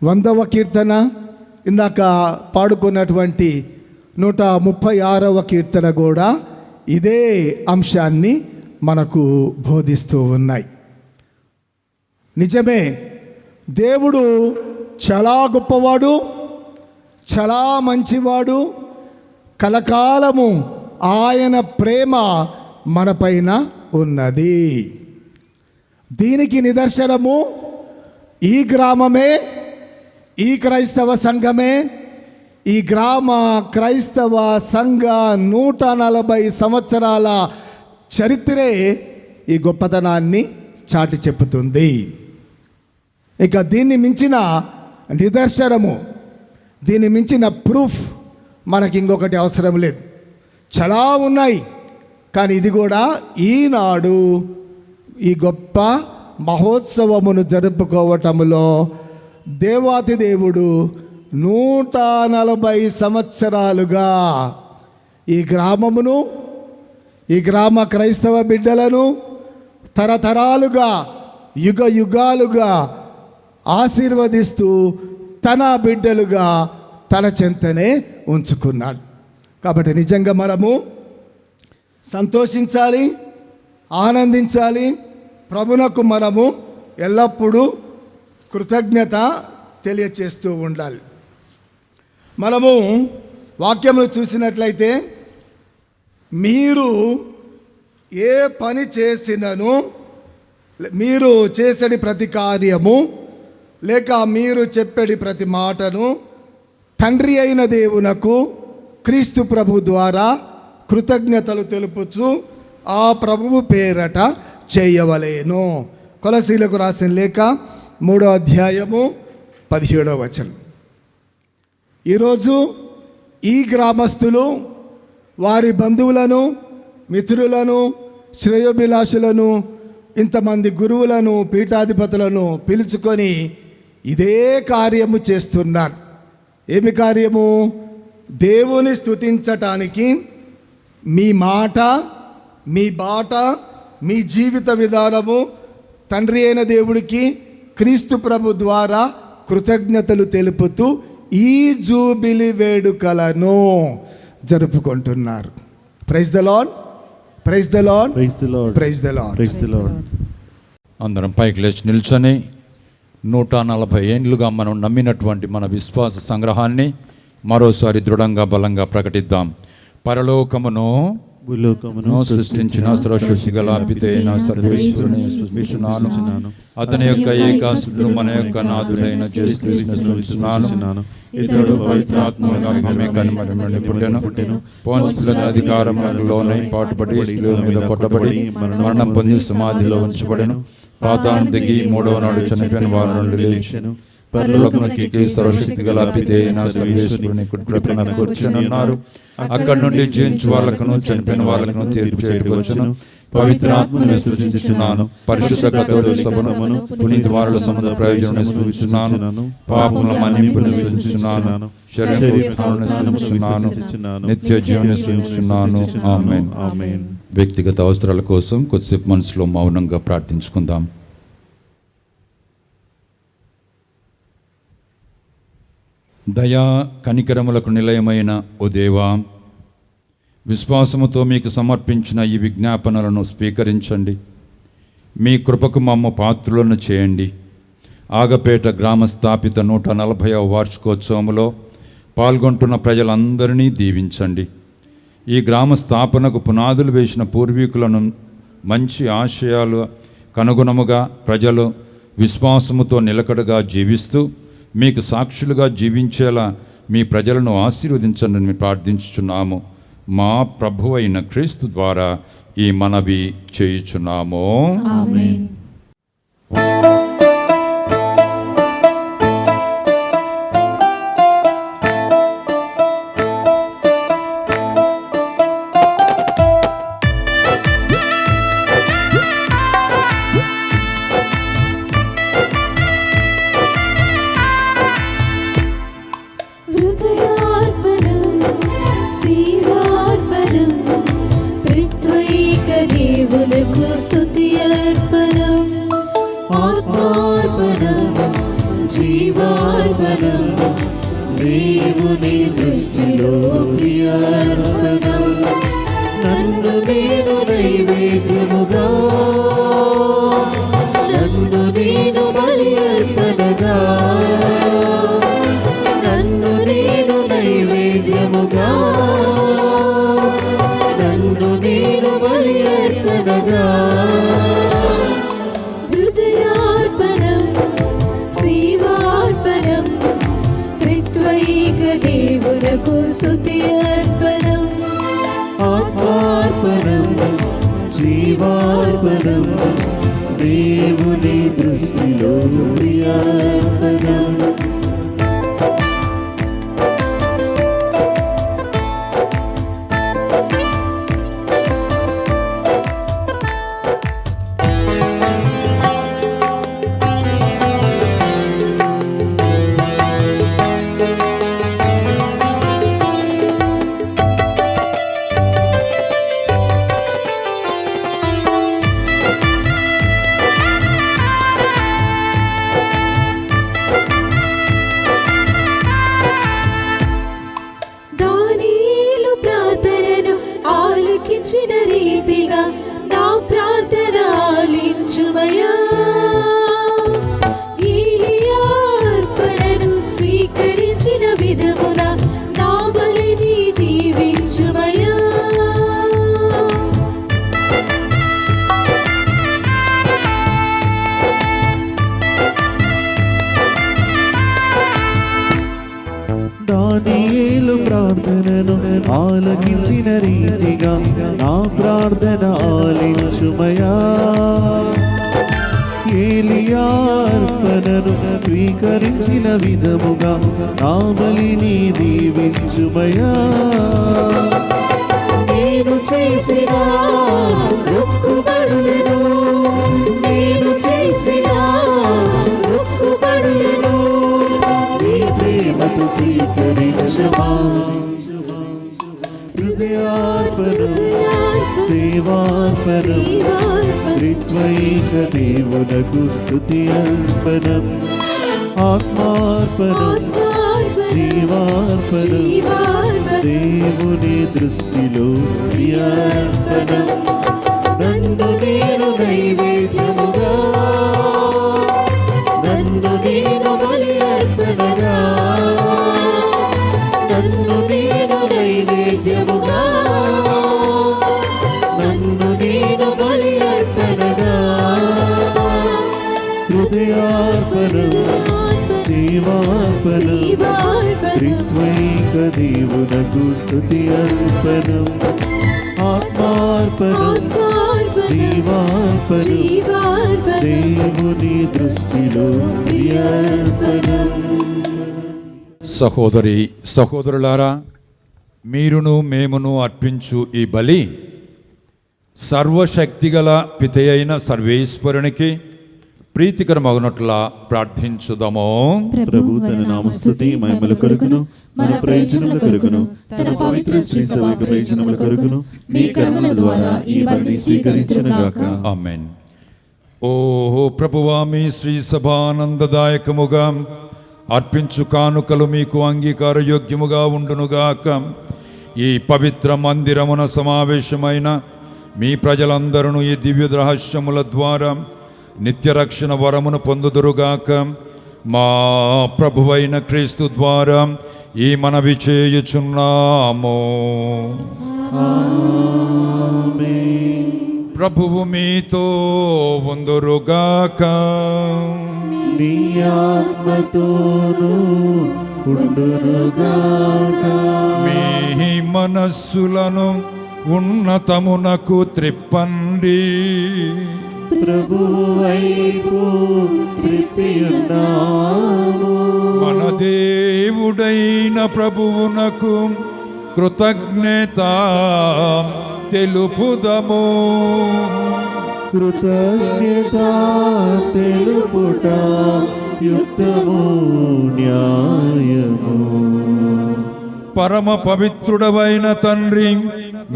100వ కీర్తన, ఇందాక పాడుకున్నటువంటి 136వ కీర్తన కూడా ఇదే అంశాన్ని మనకు బోధిస్తూ ఉన్నాయి. నిజమే, దేవుడు చాలా గొప్పవాడు, చాలా మంచివాడు. కలకాలము ఆయన ప్రేమ మనపైన ఉన్నది. దీనికి నిదర్శనము ఈ గ్రామమే, ఈ క్రైస్తవ సంఘమే. ఈ గ్రామ క్రైస్తవ సంఘ 140 సంవత్సరాల చరిత్రే ఈ గొప్పతనాన్ని చాటి చెప్పుతుంది. ఇక దీన్ని మించిన నిదర్శనము, దీన్ని మించిన ప్రూఫ్ మనకి ఇంకొకటి అవసరం లేదు. చాలా ఉన్నాయి, కానీ ఇది కూడా ఈనాడు ఈ గొప్ప మహోత్సవమును జరుపుకోవటంలో దేవాతి దేవుడు 140 సంవత్సరాలుగా ఈ గ్రామమును, ఈ గ్రామ క్రైస్తవ బిడ్డలను తరతరాలుగా యుగ యుగాలుగా ఆశీర్వదిస్తూ తన బిడ్డలుగా తన చెంతనే ఉంచుకున్నాడు. కాబట్టి నిజంగా మనము సంతోషించాలి, ఆనందించాలి. ప్రభునకు మనము ఎల్లప్పుడూ కృతజ్ఞత తెలియచేస్తూ ఉండాలి. మనము వాక్యములు చూసినట్లయితే, మీరు ఏ పని చేసినను, మీరు చేసేది ప్రతి కార్యము లేక మీరు చెప్పేది ప్రతి మాటను తండ్రి అయిన దేవునకు క్రీస్తు ప్రభు ద్వారా కృతజ్ఞతలు తెలుపుచు ఆ ప్రభువు పేరట చేయవలేను. కొలసీలకు రాసిన లేఖ 3వ అధ్యాయము 17వ వచనం. ఈరోజు ఈ గ్రామస్తులు వారి బంధువులను, మిత్రులను, శ్రేయోభిలాషులను, ఇంతమంది గురువులను, పీఠాధిపతులను పిలుచుకొని ఇదే కార్యము చేస్తున్నారు. ఏమి కార్యము? దేవుని స్తుతించటానికి మీ మాట, మీ బాట, మీ జీవిత విధానము తండ్రి అయిన దేవుడికి క్రీస్తు ప్రభు ద్వారా కృతజ్ఞతలు తెలుపుతూ ఈ జూబిలి వేడుకలను జరుపుకుంటున్నారు. Praise the lord, praise the lord, praise the lord, praise the lord, praise the lord. అందరం పైకి లేచి నిల్చొని 140 ఏండ్లుగా మనం నమ్మినటువంటి మన విశ్వాస సంగ్రహాన్ని మరోసారి దృఢంగా బలంగా ప్రకటిద్దాం. పరలోకమును సృష్టించిన సర్వశక్తి గల పితైన సర్వేశ్వరుని స్తుతిస్తున్నాను. అతని యొక్క ఏకాసుడు మన యొక్క నాథుడైన యేసుక్రీస్తును ఇతడు పవిత్రాత్మగా పుట్టెను. పోన్సుల అధికారములకు లోనై పాటుపడి శిలువ మీద కొట్టబడి మరణం పొంది సమాధిలో ఉంచబడెను. పాతాళం దిగి మూడవ నాడు చనిపోయిన వారి నుండి లేచెను. పరలోకమునకి సర్వశక్తి గల పితైన సర్వేశ్వరుని కుడి ప్రక్కన కూర్చుని ఉన్నారు. అక్కడి నుండి జీవించు వాళ్ళకును చనిపోయిన వాళ్ళకును తీర్పు చేయవచ్చును. పవిత్రాత్మను విశ్వసించుచున్నాను. పరిశుద్ధ కథోలిక సభను పునీత వారుల సముద్ర ప్రయోజనం విశ్వసించుచున్నాను. పాపముల మన్నింపును విశ్వసించుచున్నాను. నిత్య జీవన విశ్వసించుచున్నాను. ఆమేన్. వ్యక్తిగత అవసరాల కోసం కొద్దిసేపు మనసులో మౌనంగా ప్రార్థించుకుందాం. దయా కనికరములకు నిలయమైన ఓ దేవా, విశ్వాసముతో మీకు సమర్పించిన ఈ విజ్ఞాపనలను స్వీకరించండి. మీ కృపకు మమ్మ పాత్రులను చేయండి. ఆగపేట గ్రామ స్థాపిత 140వ వార్షికోత్సవంలో పాల్గొంటున్న ప్రజలందరినీ దీవించండి. ఈ గ్రామ స్థాపనకు పునాదులు వేసిన పూర్వీకులను మంచి ఆశయాలు కనుగుణముగా ప్రజలు విశ్వాసముతో నిలకడగా జీవిస్తూ మీకు సాక్షులుగా జీవించేలా మీ ప్రజలను ఆశీర్వదించండి ప్రార్థించుచున్నాము. మా ప్రభువైన క్రీస్తు ద్వారా ఈ మనవి చేయుచున్నాము. ఆమేన్. దేవుని దృష్టిలో ప్రియార్పణం. నన్ను నేను నైవేద్యముగా, నన్ను నేను బలి అర్పణగా, నన్ను నేను నైవేద్యముగా, నన్ను నేను బలి అర్పణగా. దేవునకు స్తుతి అర్పణం. ఆత్మార్పణం, జీవార్పణం, దేవుని దృష్టిలో ప్రియార్పణం. రీతిగా నా ప్రార్థన ఆలించుమయా. ఏలియా అర్పణను స్వీకరించిన విధమున నా బలిని దీవించుమయా. దానియేలు ప్రార్థనను ఆలకించిన రీతిగా నా ప్రార్థన ఆలించుమయా. ఏలియా అర్పణను స్వీకరించిన విధముగా నా బలిని దీవించుమయా. నేను చేసిన మొక్కుబడులను, నేను చేసిన మొక్కుబడులను నీ ప్రేమతో స్వీకరించుమా. హృదయార్పణం, సేవార్పణం, త్రిత్వైక దేవునకు స్తుతి అర్పణం. ఆత్మార్పణం, జీవార్పణం, దేవుని దృష్టిలో ప్రియార్పణం. నన్ను నేను నైవేద్యముగా, నన్ను నేను బలి అర్పణగా, నైవేద్యముగా నన్ను నేను బలి అర్పణగా హృదయార్పణం సేవార్పణం త్రిత్వైక దేవునకు స్తుతి అర్పణం ఆత్మార్పణం జీవార్పణం దేవుని దృష్టిలో ప్రియార్పణం. సహోదరి సహోదరులారా, మీరును మేమును అర్పించు ఈ బలి సర్వశక్తిగల పితయైన సర్వేశ్వరునికి ప్రీతికరమగునట్లా ప్రార్థించుదాము. ప్రభు తన నామస్తుతి మహిమల కొరకును మన ప్రయోజనముల కొరకును తన పవిత్ర శ్రీ సభకు ప్రయోజనముల కొరకును మీ కర్మల ద్వారా ఈ బలిని స్వీకరించుగాక. ఆమేన్. ఓ ప్రభువా, మీ శ్రీ సభానందదాయకముగా అర్పించు కానుకలు మీకు అంగీకార యోగ్యముగా ఉండునుగాక. ఈ పవిత్ర మందిరమున సమావేశమైన మీ ప్రజలందరూ ఈ దివ్య రహస్యముల ద్వారా నిత్య రక్షణ వరమును పొందుదురుగాక. మా ప్రభువైన క్రీస్తు ద్వారా ఈ మనవి చేయుచున్నాము. ప్రభువు మీతో ఉందురుగాక. నీ ఆత్మతోనూ ఉండునుగాక. మీ మనస్సులను ఉన్నతమునకు త్రిప్పండి. ప్రభు వైపు త్రిప్పియున్నాము. మన దేవుడైన ప్రభువునకు కృతజ్ఞత తెలుపుదము. కృతజ్ఞత తెలుపుట యుక్తము న్యాయము. పరమ పవిత్రుడవైన తండ్రి,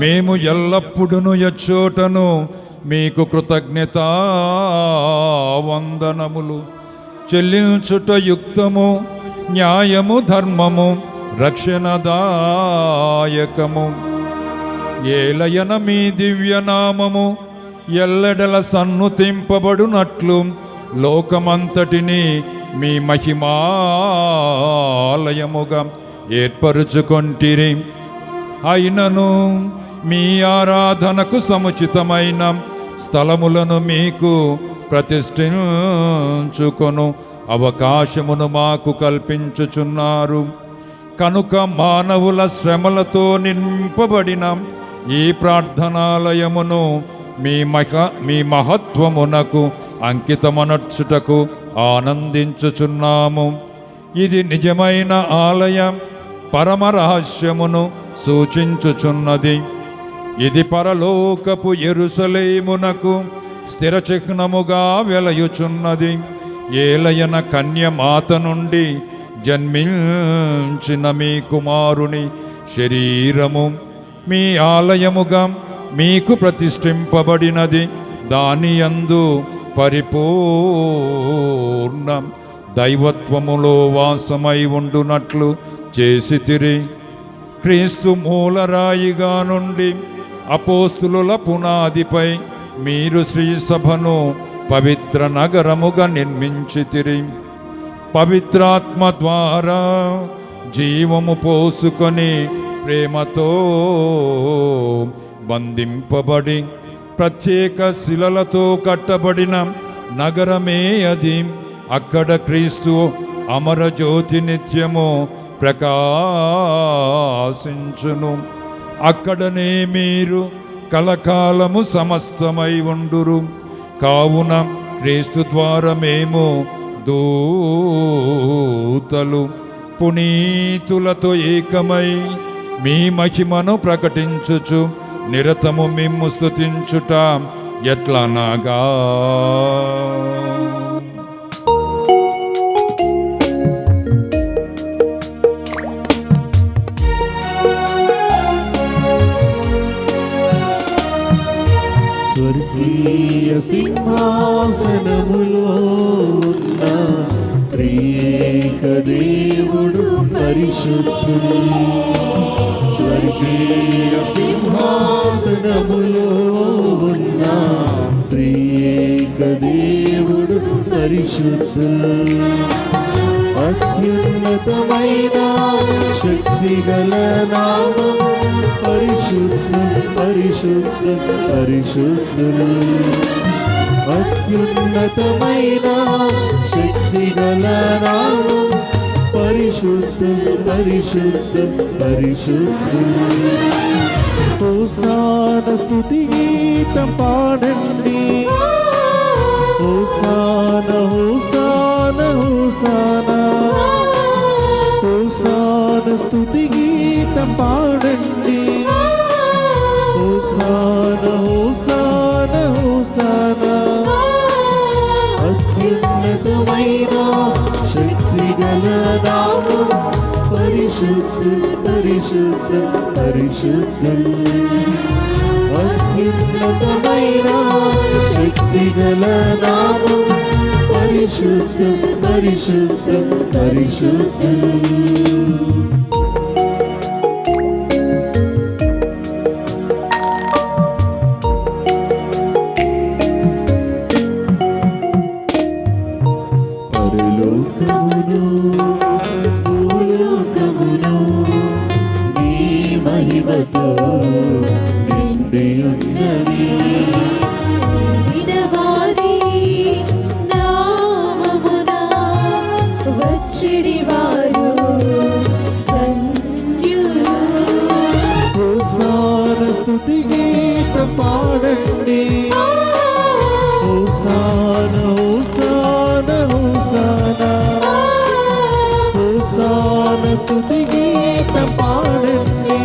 మేము ఎల్లప్పుడూ ఎచ్చోటను మీకు కృతజ్ఞత వందనములు చెల్లించుట యుక్తము, న్యాయము, ధర్మము, రక్షణదాయకము. ఏలయన మీ దివ్యనామము ఎల్లెడల సన్నుతింపబడునట్లు లోకమంతటిని మీ మహిమాలయముగా ఏర్పరుచుకొంటిరి. అయినను మీ ఆరాధనకు సముచితమైన స్థలములను మీకు ప్రతిష్ఠించుకొను అవకాశమును మాకు కల్పించుచున్నారు. కనుక మానవుల శ్రమలతో నింపబడిన ఈ ప్రార్థనాలయమును మీ మహత్వమునకు అంకితమనర్చుటకు ఆనందించుచున్నాము. ఇది నిజమైన ఆలయం పరమ రహస్యమును సూచించుచున్నది. ఇది పరలోకపు యెరూషలేమునకు స్థిర చిహ్నముగా వెలయుచున్నది. ఏలయన కన్యమాత నుండి జన్మించిన మీ కుమారుని శరీరము మీ ఆలయముగా మీకు ప్రతిష్ఠింపబడినది. దాని యందు పరిపూర్ణ దైవత్వములో వాసమై ఉండునట్లు చేసితిరి. క్రీస్తు మూలరాయిగా నుండి అపోస్తులుల పునాదిపై మీరు శ్రీ సభను పవిత్ర నగరముగా నిర్మించితిరి. పవిత్రాత్మ ద్వారా జీవము పోసుకొని ప్రేమతో బంధింపబడి ప్రత్యేక శిలలతో కట్టబడిన నగరమే అది. అక్కడ క్రీస్తు అమరజ్యోతి నిత్యము ప్రకాశించును. అక్కడనే మీరు కలకాలము సమస్తమై ఉండురు. కావున క్రీస్తు ద్వారా మేము దూతలు పునీతులతో ఏకమై మీ మహిమను ప్రకటించుచు నిరతము మిమ్ము స్తుతించుట ఎట్లనగా స్వర్గీయ సింహాసనములో ఉన్న త్రియేక దేవుడు పరిశుద్ధుడు. స్వర్గీయ సింహాసనములో ఉన్న త్రియేక దేవుడు పరిశుద్ధుడు. అత్యున్నతమైన శక్తిగల నామం పరిశుద్ధం పరిశుద్ధం పరిశుద్ధులు. అత్యున్నతమైన శక్తిగల నామం పరిశుద్ధం పరిశుద్ధం పరిశుద్ధులు. హోసాన స్తుతి గీతం పాడండి, హోసాన హోసాన హోసాన. హోసాన స్తుతి గీతం పాడండి, హోసాన హోసాన హోసాన. అత్యున్నతమైన శక్తిగల నామం పరిశుద్ధం పరిశుద్ధం పరిశుద్ధం. అత్యున్నతమైన శక్తిగల నామం పరిశుద్ధం పరిశుద్ధం పరిశుద్ధం. పరలోకమును భూలోకమును నీ మహిమతో నిండి ఉన్నది. వినవారి నామమున వచ్చిడివారు ధన్యులు. హోసాన స్తుతి గీతం పాడండి, హోసాన హోసాన హోసాన. హోసాన స్తుతి గీతం పాడండి,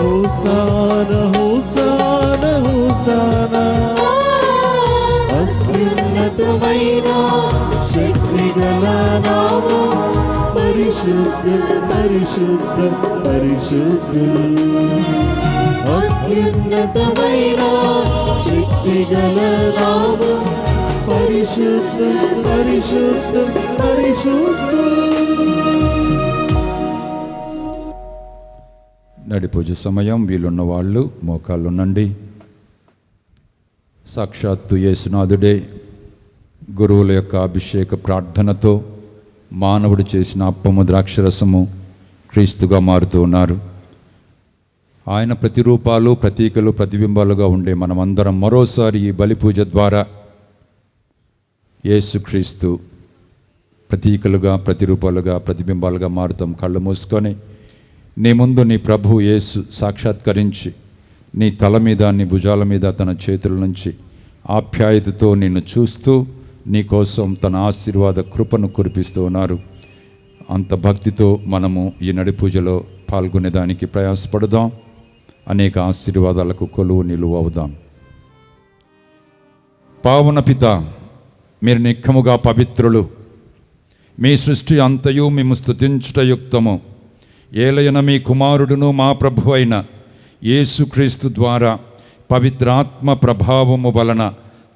హోసాన హోసాన హోసాన. అత్యున్నతమైన శక్తిగల నామం పరిశుద్ధం పరిశుద్ధం పరిశుద్ధం. అత్యున్నతమైన శక్తిగల నామం పరిశుద్ధం పరిశుద్ధం పరిశుద్ధం. నడిపూజ సమయం. వీలున్న వాళ్ళు మోకాళ్ళునండి. సాక్షాత్తు యేసునాథుడే గురువుల యొక్క అభిషేక ప్రార్థనతో మానవుడు చేసిన అప్పము ద్రాక్షరసము క్రీస్తుగా మారుతూ ఉన్నారు. ఆయన ప్రతిరూపాలు ప్రతీకలు ప్రతిబింబాలుగా ఉండే మనమందరం మరోసారి ఈ బలిపూజ ద్వారా యేసుక్రీస్తు ప్రతీకలుగా ప్రతిరూపాలుగా ప్రతిబింబాలుగా మారుతాం. కళ్ళు మూసుకొని నీ ముందు నీ ప్రభు యేసు సాక్షాత్కరించి నీ తల మీద నీ భుజాల మీద తన చేతుల నుంచి ఆప్యాయతతో నిన్ను చూస్తూ నీ కోసం తన ఆశీర్వాద కృపను కురిపిస్తూ ఉన్నారు. అంత భక్తితో మనము ఈ నడిపూజలో పాల్గొనేదానికి ప్రయాసపడదాం. అనేక ఆశీర్వాదాలకు కొలువు నిలువ అవుదాం. పావన పిత, మీరు నిక్కముగా పవిత్రులు. మీ సృష్టి అంతయు మేము స్తుతించుట యుక్తము. ఏలయన మీ కుమారుడును మా ప్రభు అయిన యేసుక్రీస్తు ద్వారా పవిత్రాత్మ ప్రభావము వలన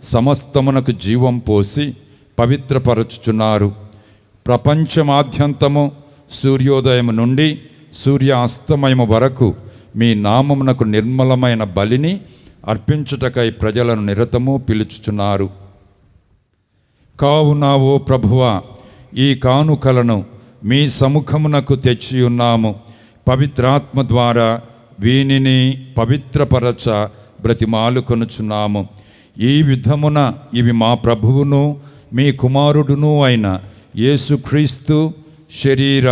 సమస్తమునకు జీవం పోసి పవిత్రపరచుచున్నారు. ప్రపంచమాద్యంతము సూర్యోదయము నుండి సూర్యాస్తమయము వరకు మీ నామమునకు నిర్మలమైన బలిని అర్పించుటకై ప్రజలను నిరతము పిలుచుచున్నారు. కావున ఓ ప్రభువా, ఈ కానుకలను మీ సముఖమునకు తెచ్చియున్నాము. పవిత్రాత్మ ద్వారా వీనిని పవిత్రపరచ బ్రతిమాలుకొనుచున్నాము. ఈ విధమున ఇవి మా ప్రభువును మీ కుమారుడును అయిన యేసుక్రీస్తు శరీర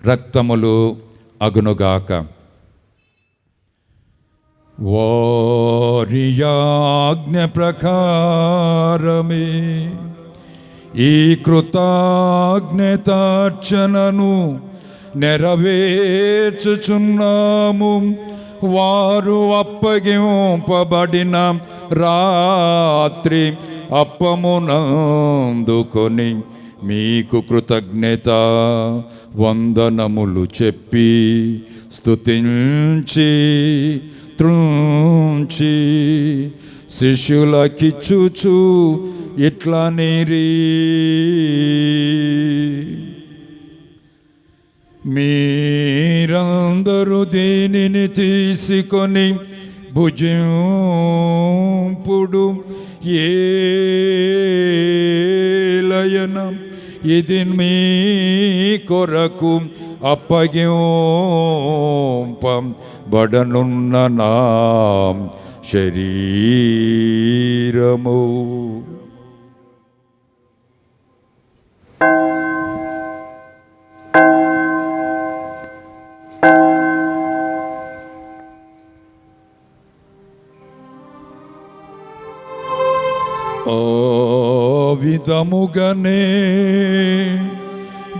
రక్తములు అగునుగాక. వారియాజ్ఞ ప్రకారమే ఈ కృతజ్ఞతార్చనను నెరవేర్చుచున్నాము. వారు అప్పగింపబడిన రాత్రి అప్పమునందుకొని మీకు కృతజ్ఞత వందనములు చెప్పి స్తుతించి త్రుంచి శిష్యులకిచ్చుచు ఇట్లా నీరి, మీరందరూ దీనిని తీసుకొని భుజింపుడు. ఏలయన ఇది మీ కొరకు అప్పగింపబడనున్న నా శరీరము. ఆ విధముగనే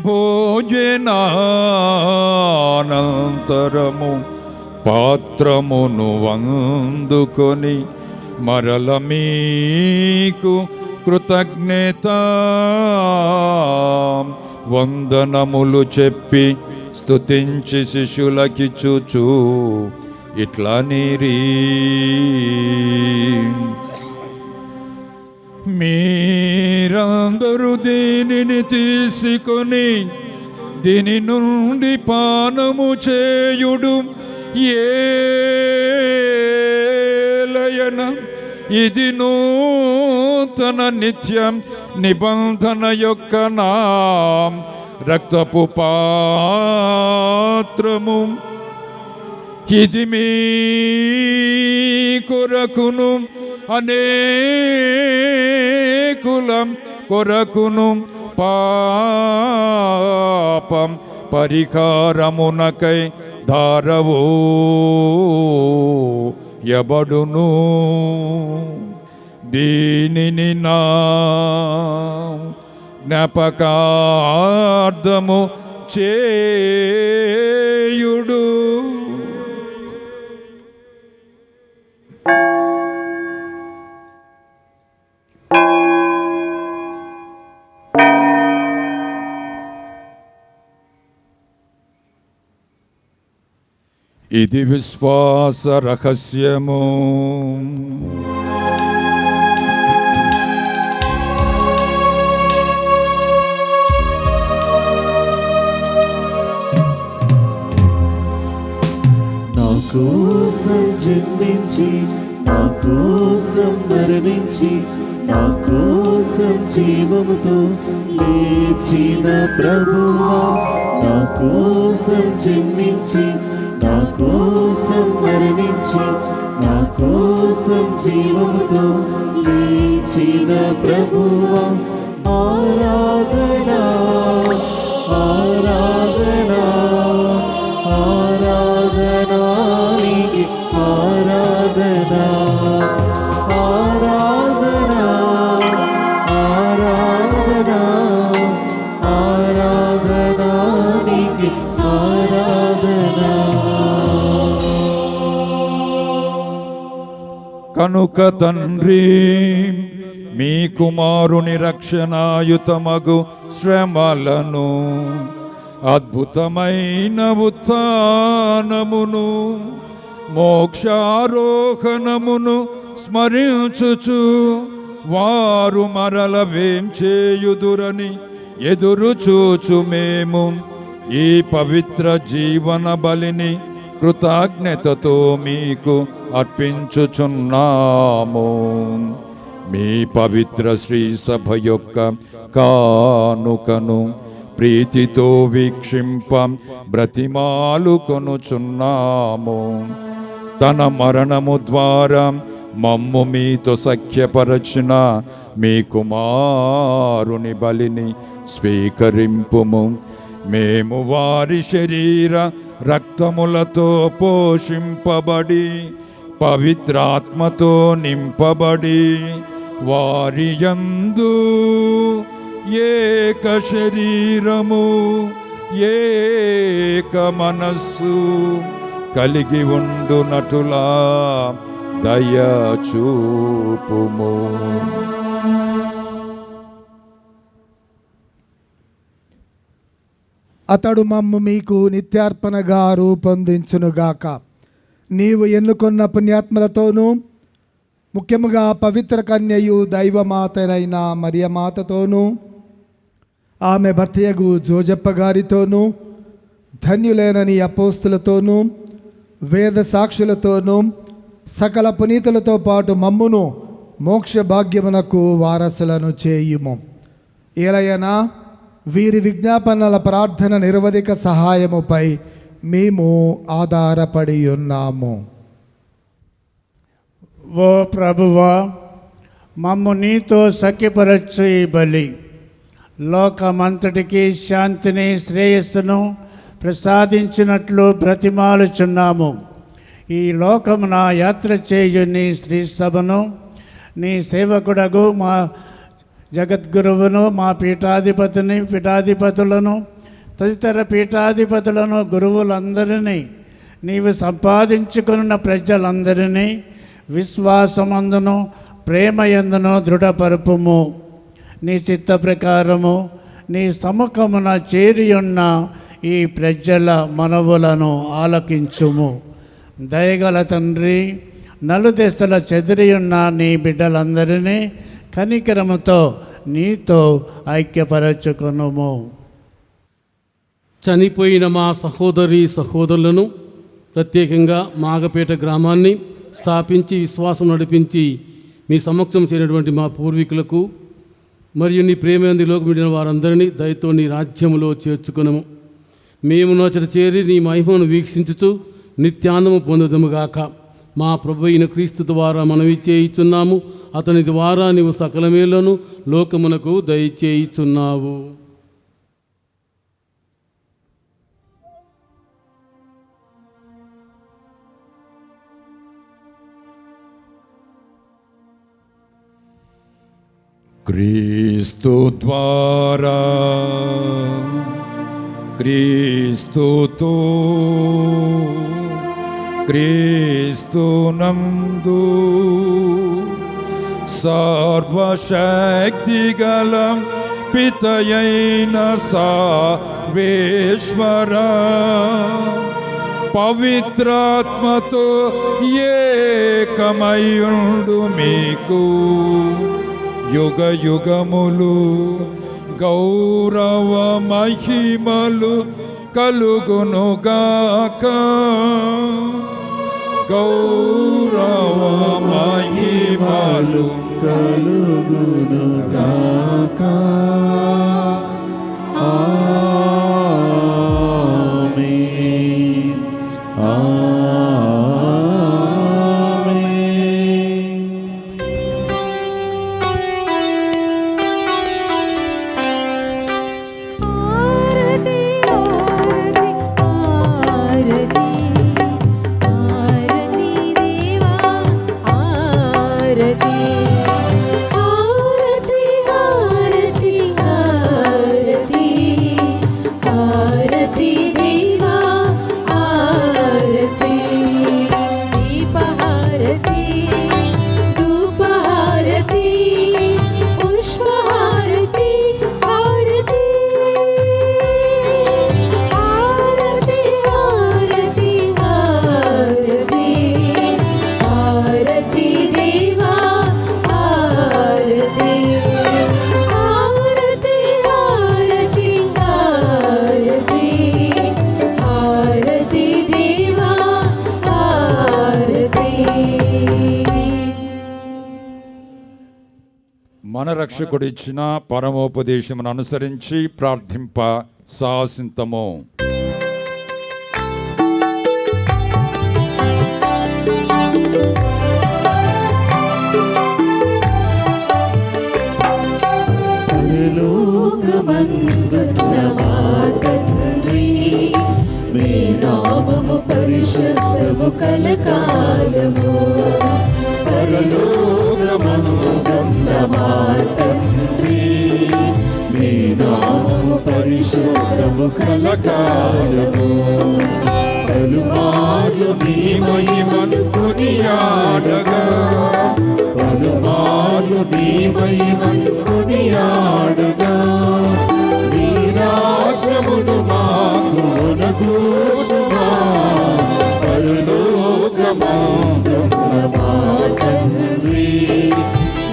భోజనానంతరము పాత్రమును అందుకొని మరల మీకు కృతజ్ఞత వందనములు చెప్పి స్తుతించి శిష్యులకిచ్చుచు ఇట్లా నీరీ, మీరందరూ దీనిని తీసుకొని దీని నుండి పానము చేయుడు. ఏలయన ఇది నూతన నిత్యం నిబంధన యొక్క నా రక్తపు పాత్రము. ఇది మీ కొరకును అనేకులం కొరకును పాపం పరిహారమునకై ధారవో యబడును. దీనిని నా జ్ఞాపకార్థము చేయుడు. ఇది విశ్వాస రహస్యము. నా కోసం జన్మించి నా కోసం మరణించి నా కోసం జీవముతో లేచిన ప్రభువా, నా కోసం జన్మించి నా కోసం మరణించి నా కోసం జీవముతో లేచిన ప్రభువా, ఆరాధనా ఆరాధనా ఆరాధనా నీకే, ఆరాధనా ఆరాధనా ఆరాధనా ఆరాధనా నీకే, ఆరాధనా. కనుక తండ్రి, మీ కుమారుని రక్షణాయుతమగు శ్రమలను అద్భుతమైన ఉత్థానమును మోక్షారోహణమును స్మరించుచు వారు మరల వేం చేయుదురని ఎదురు చూచు మేము ఈ పవిత్ర జీవన బలిని కృతజ్ఞతతో మీకు అర్పించుచున్నాము. మీ పవిత్ర శ్రీ సభ యొక్క కానుకను ప్రీతితో వీక్షింప బ్రతిమాలు కొనుచున్నాము. తన మరణము ద్వారా మమ్ము మీతో సఖ్యపరచిన మీ కుమారుని బలిని స్వీకరింపుము. మేము వారి శరీర రక్తములతో పోషింపబడి పవిత్రాత్మతో నింపబడి వారి యందు ఏక శరీరము ఏక మనస్సు కలిగి ఉండునటులా దయచూపుము. అతడు మమ్ము మీకు నిత్యార్పణగా రూపొందించునుగాక. నీవు ఎన్నుకొన్న పుణ్యాత్మలతోనూ ముఖ్యముగా పవిత్ర కన్యయు దైవమాతనైన మరియమాతతోనూ ఆమె భర్తయగు జోజప్ప గారితోనూ ధన్యులైనని అపోస్తులతోనూ వేద సాక్షులతోనూ సకల పునీతులతో పాటు మమ్మును మోక్ష భాగ్యమునకు వారసులను చేయుము. ఏలయనా వీరి విజ్ఞాపనల ప్రార్థన నిరవధిక సహాయముపై మేము ఆధారపడి ఉన్నాము. ఓ ప్రభువా, మమ్ము నీతో సఖ్యపరచు ఈ బలి లోకమంతటికి శాంతిని శ్రేయస్సును ప్రసాదించినట్లు బ్రతిమాలుచున్నాము. ఈ లోకమున యాత్ర చేయు నీ శ్రీ సభను, నీ సేవకుడగు మా జగద్గురువును, మా పీఠాధిపతులను తదితర పీఠాధిపతులను, గురువులందరినీ, నీవు సంపాదించుకున్న ప్రజలందరినీ విశ్వాసమందును ప్రేమయందును దృఢపరుపుము. నీ చిత్త ప్రకారము నీ సముఖమున చేరియున్న ఈ ప్రజల మనవులను ఆలకించుము. దయగల తండ్రి, నలుదెసల చెదిరియున్న నీ బిడ్డలందరినీ కనికరముతో నీతో ఐక్యపరచుకొనుము. చనిపోయిన మా సహోదరి సహోదరులను, ప్రత్యేకంగా మాగపేట గ్రామాన్ని స్థాపించి విశ్వాసం నడిపించి మీ సమక్షం చేరినటువంటి మా పూర్వీకులకు మరియు నీ ప్రేమంది లోకమిడిన వారందరినీ దయతో నీ రాజ్యములో చేర్చుకొనము. మేము నోచట చేరి నీ మహిమను వీక్షించుచు నిత్యానందము పొందుదముగాక. మా ప్రభు అయిన క్రీస్తు ద్వారా మనవి చేయిచున్నాము. అతని ద్వారా నీవు సకల మేలును లోకమునకు దయచేయిచున్నావు. క్రీస్తు ద్వారా, క్రీస్తుతో, క్రీస్తునందు సర్వశక్తిగల పితయైన సర్వేశ్వర పవిత్రాత్మతో ఏకమయుండు మీకు యుగ యుగములు గౌరవ మహిమలు కలుగునుగాక. గౌరవ మహిమలు కలుగునుగాక. ఆమేన్. మన రక్షకుడు ఇచ్చిన పరమోపదేశమును అనుసరించి ప్రార్థింప సాహసింతము. పరలోకమందున్న మా తండ్రి, మీ నామము పరిశుద్ధము కలకాలము. పరలోకమందున్న మా తండ్రి, మీ నామము పరిశుద్ధము కలకాలము. పలుమార్లు మీ మహిమను కొనియాడగా, పలుమార్లు మీ మహిమను కొనియాడగా, మీ రాజ్యమును మాకు అనుగూర్చుమా. పరలోకమందున్న మా తండ్రి,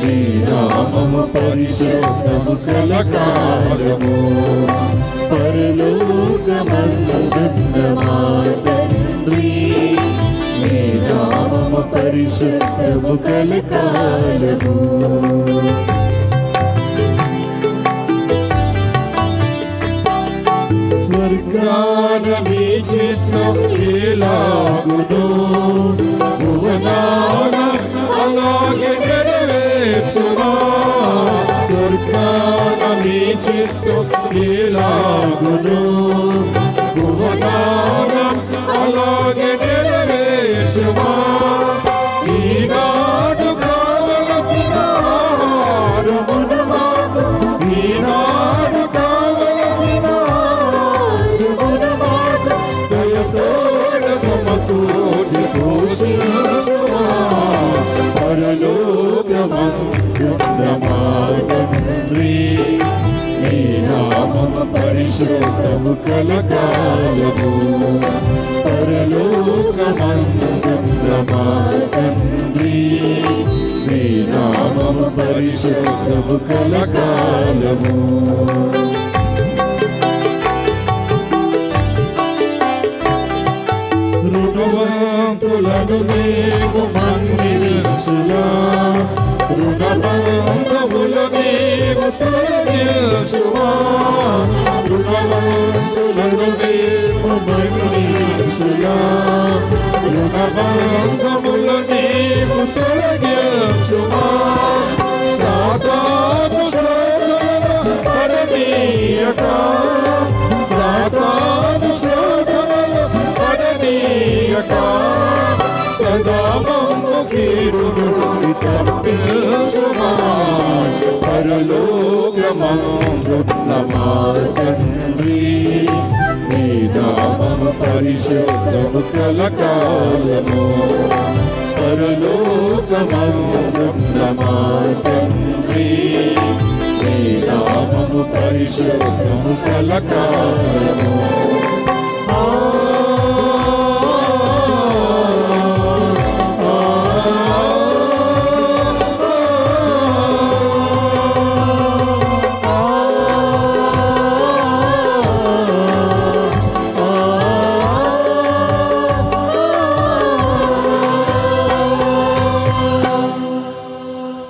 మీ నామము పరిశుద్ధము కలకాలము. పరలోకమందున్న మా తండ్రి, మీ నామము పరిశుద్ధము కలకాలము. స్వర్గాన మీ చిత్తం ఎలాగునో భువనాన అలాగే నెరవేర్చుమా. స్వర్గాన మీ చిత్తం ఎలాగునో భువనాన అలాగే నెరవేర్చుమా. ఈనాడు కావలసిన ఆహారమును మాకు, ఈనాడు కావలసిన ఆహారమును మాకు దయతోడ సమకూర్చి పోషించుమా. పరలోకమందున్న మా తండ్రి, నీ నామము పరిశుద్ధము కలకాలము. పరలోకమందున్న మా తండ్రి, నీ నామము పరిశుద్ధము కలకాలము. రుణవంతులను మేము మన్నించులా, రుణబంధముల మేము తొలగించుమా. రుణవంతులను మేము మన్నించులా, రుణబంధముల మేము తొలగించుమా. సాతాను శోధనలు పడనీయక, సాతాను శోధనలు పడనీయక, సదా మమ్ము కీడు నుండి తప్పించుమా. పరలోకమందున్న మా తండ్రి, నీ నామము పరిశుద్ధము కలకాలము. పరలోకమందున్న మా తండ్రి, నీ నామము పరిశుద్ధము కలకాలము.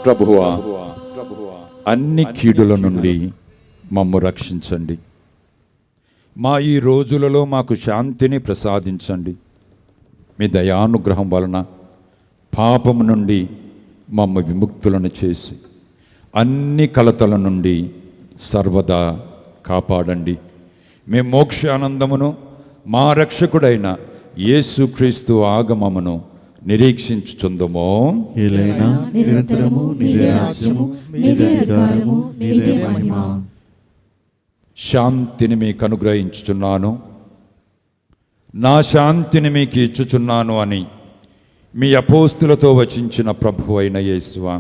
ప్రభువా, అన్ని కీడుల నుండి మమ్ము రక్షించండి. మా ఈ రోజులలో మాకు శాంతిని ప్రసాదించండి. మీ దయానుగ్రహం వలన పాపము నుండి మమ్ము విముక్తులను చేసి అన్ని కలతల నుండి సర్వదా కాపాడండి. మేము మోక్షానందమును మా రక్షకుడైన యేసుక్రీస్తు ఆగమమును నిరీక్షించుచుందుమో. ఏలైనా నిరంతరము నీదే రాజ్యము, నీదే అధికారము, నీదే మహిమ. శాంతిని మీకు అనుగ్రహించుచున్నాను, నా శాంతిని మీకు ఇచ్చుచున్నాను అని మీ అపోస్తులతో వచించిన ప్రభువు అయిన యేసువా,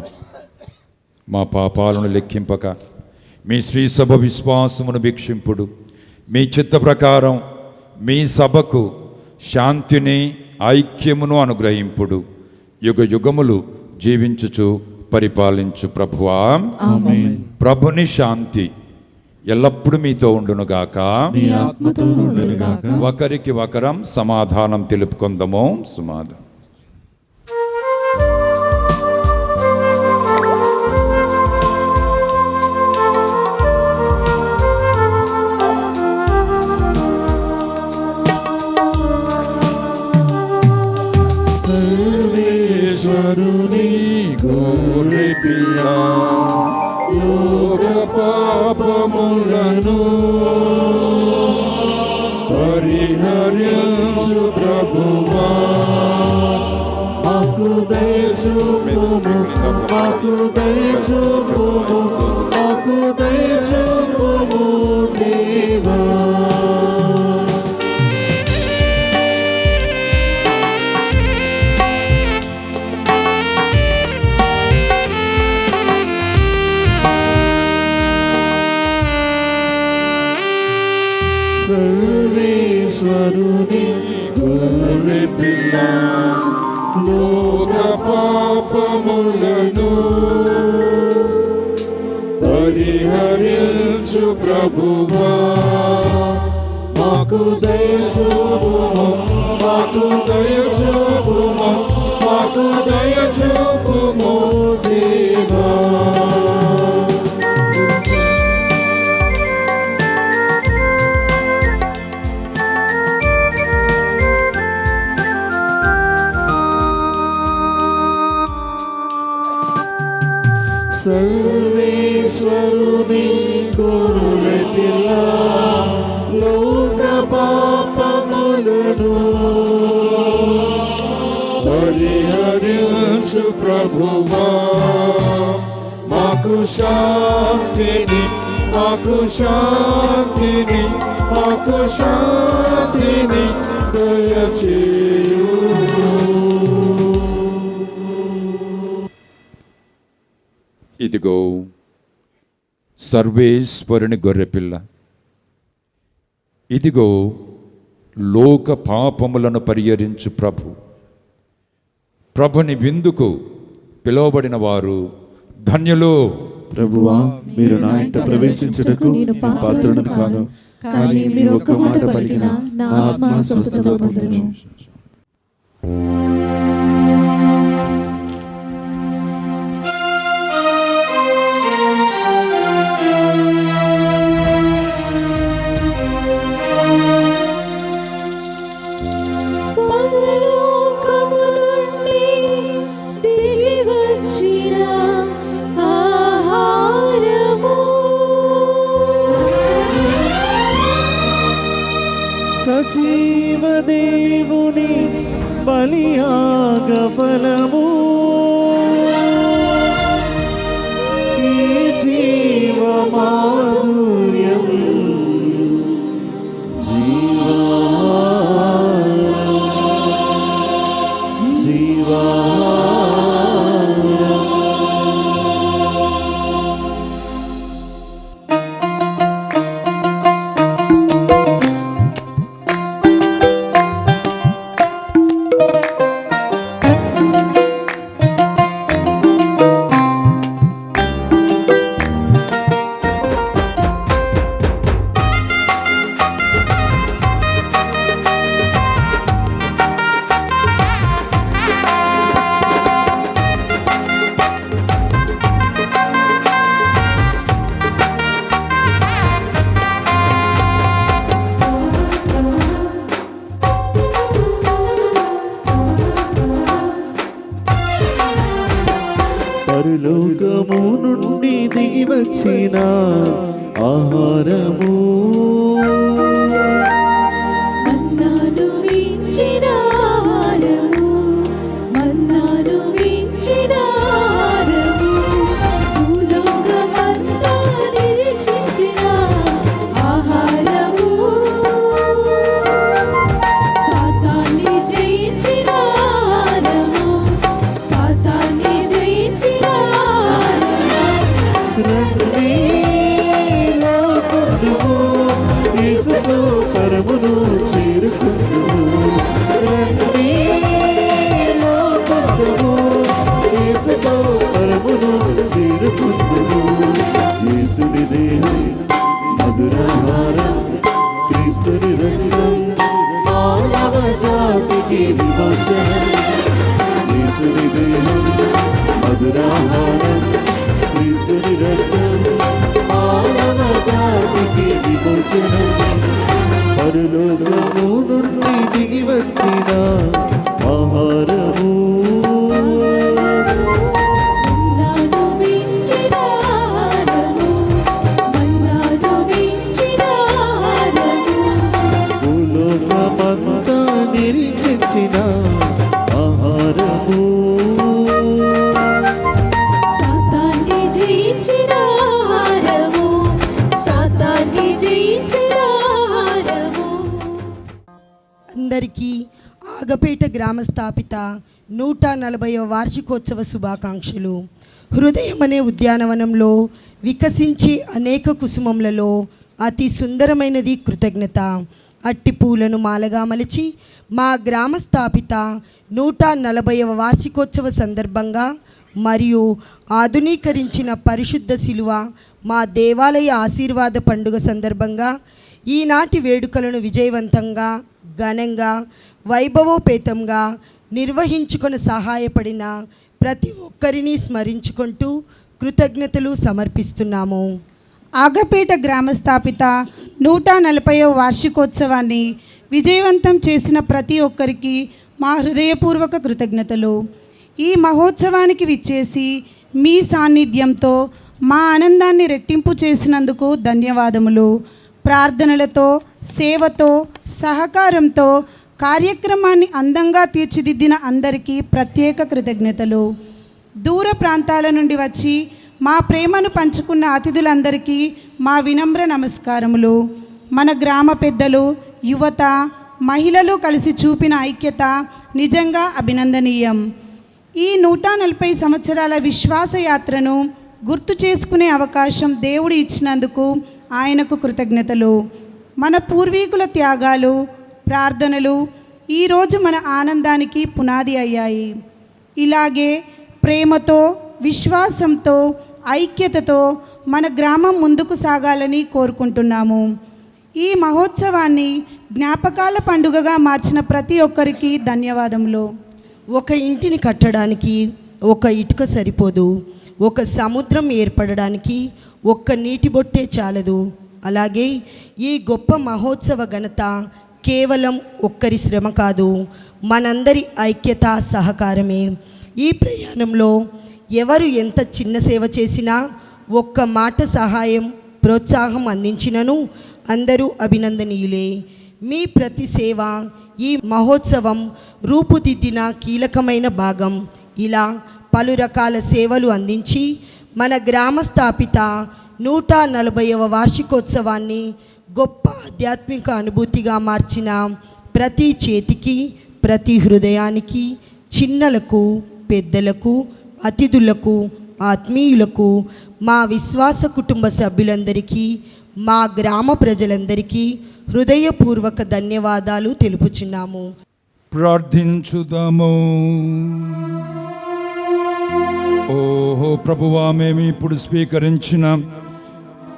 మా పాపాలను లెక్కింపక మీ శ్రీసభ విశ్వాసమును భిక్షింపుడు. మీ చిత్త ప్రకారం మీ సభకు శాంతిని ఐక్యమును అనుగ్రహింపుడు. యుగ యుగములు జీవించుచు పరిపాలించు ప్రభువా. ఆమేన్. ప్రభుని శాంతి ఎల్లప్పుడూ మీతో ఉండునుగాక, నీ ఆత్మతోనూ ఉండునుగాక. ఒకరికి ఒకరం సమాధానం తెలుపుకుందాము. సమాధానం. సర్వేశ్వరుని గొర్రె పిల్ల, లోక పాపములను పరిహరించు ప్రభువా, మాకు దయచూపుము, మాకు దయచూపుము, మాకు దయచూపుము దేవా. సర్వేశ్వరుని గొర్రె పిల్ల, లోక పాపములను పరిహరించు ప్రభువా, మాకు దయచూపుము, మాకు దయచూపుము, మాకు దయచూపుము దేవా. సర్వేశ్వరుని గొర్రె పిల్ల లోక పాపములను పరిహరించు ప్రభువా మాకు శాంతిని మాకు శాంతిని మాకు శాంతిని దయచేయు. ఇదిగో సర్వేశ్వరుని గొర్రెపిల్ల, ఇదిగో లోక పాపములను పరిహరించు ప్రభుని విందుకు పిలువబడిన వారు ధన్యులు. ప్రభువా, మీరు నా ఇంట ప్రవేశించుటకు నేను పాత్రుడను కాను, కానీ మీరు ఒక్క మాట పలికిన నా ఆత్మ స్వస్థత పొందును. సజీవ దేవుని బలియాగ ఫలము ఈ జీవ మాధుర్యం జీవా పరలోకము నుండి దిగి వచ్చిన ఆహారము మన్నాను మించిన ఆహారము, మన్నాను మించిన ఆహారము, భూలోకమంతా నిరీక్షించిన ఆహారము, సాతాన్ని జయించిన ఆహారము, సాతాన్ని జయించిన రండి లోకందుము యేసుతో పరమును చేరుకుందుము. రండి లోకందుము యేసుతో పరమును చేరుకుందుము. యేసుని దేహం మధురాహారం, క్రీస్తుని రక్తం మానవ జాతికి విమోచనం. యేసుని దేహం మధురాహారం, క్రీస్తుని రక్తం మానవ జాతికి విమోచనం. పరలోకము నుండి దిగి వచ్చిన ఆహారము మన్నాను మించిన ఆహారము, మన్నాను మించిన ఆహారము, భూలోకమంతా నిరీక్షించిన ఆహారము సాతాన్ని జయించిన ఆహారము, సాతాన్ని జయించిన ఆహారము. అందరికీ ఆగపేట గ్రామ స్థాపిత 140వ వార్షికోత్సవ శుభాకాంక్షలు. హృదయం అనే ఉద్యానవనంలో వికసించి అనేక కుసుమములలో అతి సుందరమైనది కృతజ్ఞత. అట్టి పూలను మాలగా మలిచి మా గ్రామ స్థాపిత 140వ వార్షికోత్సవ సందర్భంగా మరియు ఆధునీకరించిన పరిశుద్ధ శిలువ మా దేవాలయ ఆశీర్వాద పండుగ సందర్భంగా ఈనాటి వేడుకలను విజయవంతంగా, ఘనంగా, వైభవోపేతంగా నిర్వహించుకొని సహాయపడిన ప్రతి ఒక్కరిని స్మరించుకుంటూ కృతజ్ఞతలు సమర్పిస్తున్నాము. ఆగపేట గ్రామ స్థాపిత 140వ వార్షికోత్సవాన్ని విజయవంతం చేసిన ప్రతి ఒక్కరికి మా హృదయపూర్వక కృతజ్ఞతలు. ఈ మహోత్సవానికి విచ్చేసి మీ సాన్నిధ్యంతో మా ఆనందాన్ని రెట్టింపు చేసినందుకు ధన్యవాదములు. ప్రార్థనలతో, సేవతో, సహకారంతో కార్యక్రమాన్ని అందంగా తీర్చిదిద్దిన అందరికీ ప్రత్యేక కృతజ్ఞతలు. దూర ప్రాంతాల నుండి వచ్చి మా ప్రేమను పంచుకున్న అతిథులందరికీ మా వినమ్ర నమస్కారములు. మన గ్రామ పెద్దలు, యువత, మహిళలు కలిసి చూపిన ఐక్యత నిజంగా అభినందనీయం. ఈ 140 సంవత్సరాల విశ్వాసయాత్రను గుర్తు చేసుకునే అవకాశం దేవుడు ఇచ్చినందుకు ఆయనకు కృతజ్ఞతలు. మన పూర్వీకుల త్యాగాలు, ప్రార్థనలు ఈరోజు మన ఆనందానికి పునాది అయ్యాయి. ఇలాగే ప్రేమతో, విశ్వాసంతో, ఐక్యతతో మన గ్రామం ముందుకు సాగాలని కోరుకుంటున్నాము. ఈ మహోత్సవాన్ని జ్ఞాపకాల పండుగగా మార్చిన ప్రతి ఒక్కరికి ధన్యవాదములు. ఒక ఇంటిని కట్టడానికి ఒక ఇటుక సరిపోదు. ఒక సముద్రం ఏర్పడడానికి ఒక్క నీటి బొట్టే చాలదు. అలాగే ఈ గొప్ప మహోత్సవ ఘనత కేవలం ఒక్కరి శ్రమ కాదు, మనందరి ఐక్యత, సహకారమే. ఈ ప్రయాణంలో ఎవరు ఎంత చిన్న సేవ చేసినా, ఒక్క మాట సహాయం, ప్రోత్సాహం అందించినను అందరూ అభినందనీయులే. మీ ప్రతి సేవ ఈ మహోత్సవం రూపుదిద్దిన కీలకమైన భాగం. ఇలా పలు రకాల సేవలు అందించి మన గ్రామ స్థాపిత 140వ వార్షికోత్సవాన్ని గొప్ప ఆధ్యాత్మిక అనుభూతిగా మార్చిన ప్రతి చేతికి, ప్రతి హృదయానికి, చిన్నలకు, పెద్దలకు, అతిథులకు, ఆత్మీయులకు, మా విశ్వాస కుటుంబ సభ్యులందరికీ, మా గ్రామ ప్రజలందరికీ హృదయపూర్వక ధన్యవాదాలు తెలుపుచున్నాము. ప్రార్థించుదాము. ఓహో ప్రభువా, మేము ఇప్పుడు స్వీకరించిన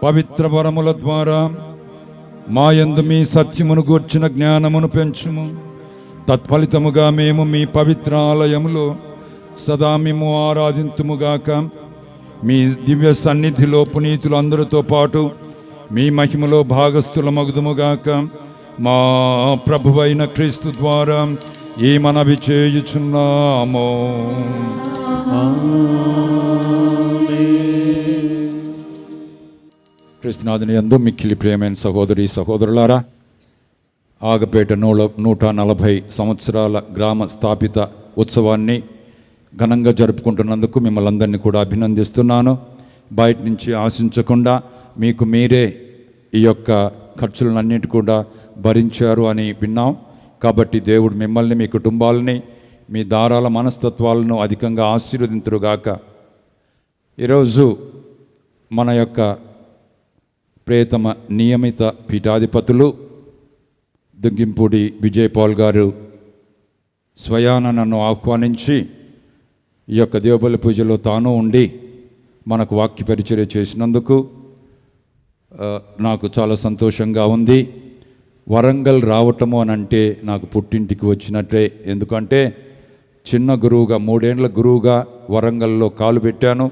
పవిత్ర వరముల ద్వారా మా యందు మీ సత్యమును గూర్చిన జ్ఞానమును పెంచుము. తత్ఫలితముగా మేము మీ పవిత్ర ఆలయములో సదా మేము ఆరాధింతుముగాక. మీ దివ్య సన్నిధిలో పునీతులు అందరితో పాటు మీ మహిమలో భాగస్థులమగుదుముగాక. మా ప్రభువైన క్రీస్తు ద్వారా ఈ మనవి చేయుచున్నాము. క్రీస్తునాథుని యందు మిక్కిలి ప్రియమైన సహోదరి సహోదరులారా, ఆగపేట 140 సంవత్సరాల గ్రామ స్థాపిత ఉత్సవాన్ని ఘనంగా జరుపుకుంటున్నందుకు మిమ్మల్ని అందరినీ కూడా అభినందిస్తున్నాను. బయట నుంచి ఆశించకుండా మీకు మీరే ఈ యొక్క ఖర్చులన్నిటి కూడా భరించారు అని విన్నాం. కాబట్టి దేవుడు మిమ్మల్ని, మీ కుటుంబాలని, మీ ధారాళ మనస్తత్వాలను అధికంగా ఆశీర్వదింతురుగాక. ఈరోజు మన యొక్క ప్రియతమ నియమిత పీఠాధిపతులు దుగ్గింపూడి విజయపాల్ గారు స్వయాన నన్ను ఆహ్వానించి ఈ యొక్క దేవబలి పూజలో తాను ఉండి మనకు వాక్య పరిచర్య చేసినందుకు నాకు చాలా సంతోషంగా ఉంది. వరంగల్ రావటము అని అంటే నాకు పుట్టింటికి వచ్చినట్టే. ఎందుకంటే చిన్న గురువుగా, 3 ఏళ్ల గురువుగా వరంగల్లో కాలు పెట్టాను.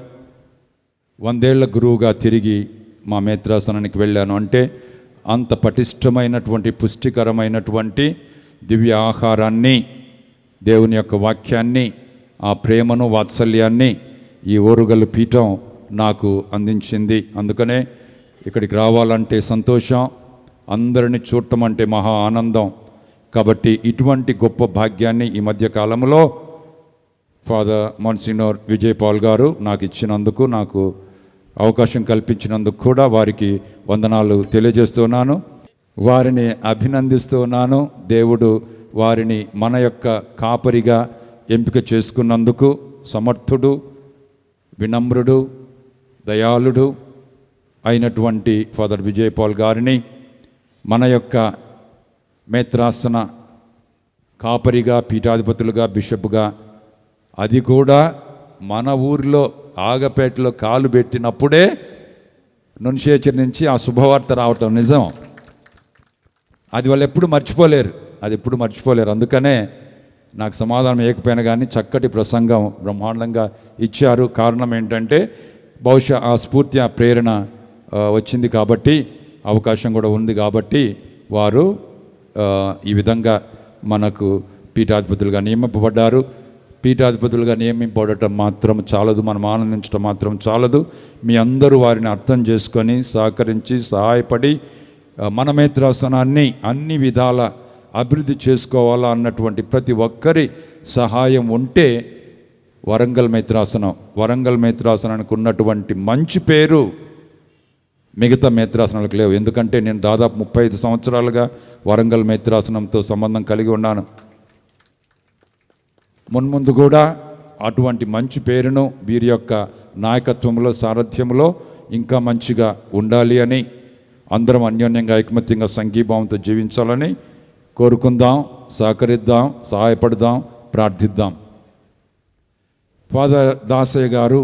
100 ఏళ్ల గురువుగా తిరిగి మా మేత్రాసనానికి వెళ్ళాను. అంటే అంత పటిష్టమైనటువంటి, పుష్టికరమైనటువంటి దివ్య ఆహారాన్ని, దేవుని యొక్క వాక్యాన్ని, ఆ ప్రేమను, వాత్సల్యాన్ని ఈ ఓరుగల్లు పీఠం నాకు అందించింది. అందుకనే ఇక్కడికి రావాలంటే సంతోషం, అందరిని చూడటం అంటే మహా ఆనందం. కాబట్టి ఇటువంటి గొప్ప భాగ్యాన్ని ఈ మధ్య కాలంలో ఫాదర్ monsignor విజయపాల్ గారు నాకు ఇచ్చినందుకు, నాకు అవకాశం కల్పించినందుకు కూడా వారికి వందనాలు తెలియజేస్తున్నాను. వారిని అభినందిస్తున్నాను. దేవుడు వారిని మన యొక్క కాపరిగా ఎంపిక చేసుకున్నందుకు సమర్థుడు, వినమ్రుడు, దయాళుడు అయినటువంటి ఫాదర్ విజయపాల్ గారిని మన యొక్క మేత్రాసన కాపరిగా, పీఠాధిపతులుగా, బిషప్గా, అది కూడా మన ఊరిలో ఆగపేటలో కాలు పెట్టినప్పుడే నున్షియేచర్ నుంచి ఆ శుభవార్త రావటం నిజం. అది వాళ్ళు ఎప్పుడు మర్చిపోలేరు, అందుకనే నాకు సమాధానం ఏకపోయినా కానీ చక్కటి ప్రసంగం బ్రహ్మాండంగా ఇచ్చారు. కారణం ఏంటంటే బహుశా ఆ స్ఫూర్తి, ఆ ప్రేరణ వచ్చింది కాబట్టి, అవకాశం కూడా ఉంది కాబట్టి ఈ విధంగా మనకు పీఠాధిపతులుగా నియమింపబడ్డారు. పీఠాధిపతులుగా నియమింపబడటం మాత్రం చాలదు, మనం ఆనందించడం మాత్రం చాలదు. మీ అందరూ వారిని అర్థం చేసుకొని సహకరించి సహాయపడి మన మేత్రాసనాన్ని అన్ని విధాల అభివృద్ధి చేసుకోవాలా అన్నటువంటి ప్రతి ఒక్కరి సహాయం ఉంటే వరంగల్ మేత్రాసనానికి ఉన్నటువంటి మంచి పేరు మిగతా మేత్రాసనాలకు లేవు. ఎందుకంటే నేను దాదాపు 35 సంవత్సరాలుగా వరంగల్ మేత్రాసనంతో సంబంధం కలిగి ఉన్నాను. మున్ముందు కూడా అటువంటి మంచి పేరును వీరి యొక్క నాయకత్వంలో సారథ్యంలో ఇంకా మంచిగా ఉండాలి అని, అందరం అన్యోన్యంగా ఐకమత్యంగా సంఘీభావంతో జీవించాలని కోరుకుందాం, సహకరిద్దాం, సహాయపడదాం, ప్రార్థిద్దాం. ఫాదర్ దాసయ్య గారు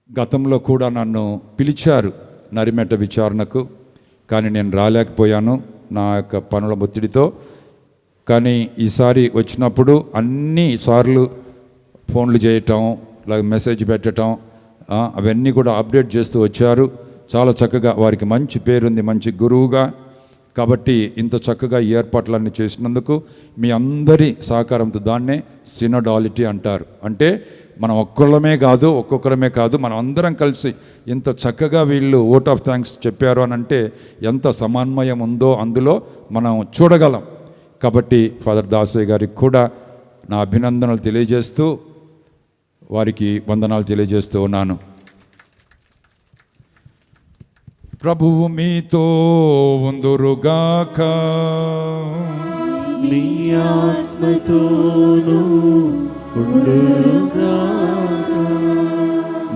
గతంలో కూడా నన్ను పిలిచారు నరిమెట్ట విచారణకు, కానీ నేను రాలేకపోయాను నా యొక్క పనుల ఒత్తిడితో. కానీ ఈసారి వచ్చినప్పుడు అన్ని సార్లు ఫోన్లు చేయటం, మెసేజ్ పెట్టడం, అవన్నీ కూడా అప్డేట్ చేస్తూ వచ్చారు. చాలా చక్కగా వారికి మంచి పేరుంది, మంచి గురువుగా. కాబట్టి ఇంత చక్కగా ఈ ఏర్పాట్లన్నీ చేసినందుకు మీ అందరి సహకారంతో, దాన్నే సినోడాలిటీ అంటారు. అంటే మనం ఒక్కొక్కరమే కాదు మనం అందరం కలిసి ఇంత చక్కగా వీళ్ళు ఓట్ ఆఫ్ థ్యాంక్స్ చెప్పారు అని అంటే ఎంత సమన్వయం ఉందో అందులో మనం చూడగలం. కాబట్టి ఫాదర్ దాసయ్య గారికి కూడా నా అభినందనలు తెలియజేస్తూ, వారికి వందనాలు తెలియజేస్తూ ఉన్నాను. ప్రభువు మీతో ఉందురుగాక. నీ ఆత్మతోనూ ఉండురుగాక.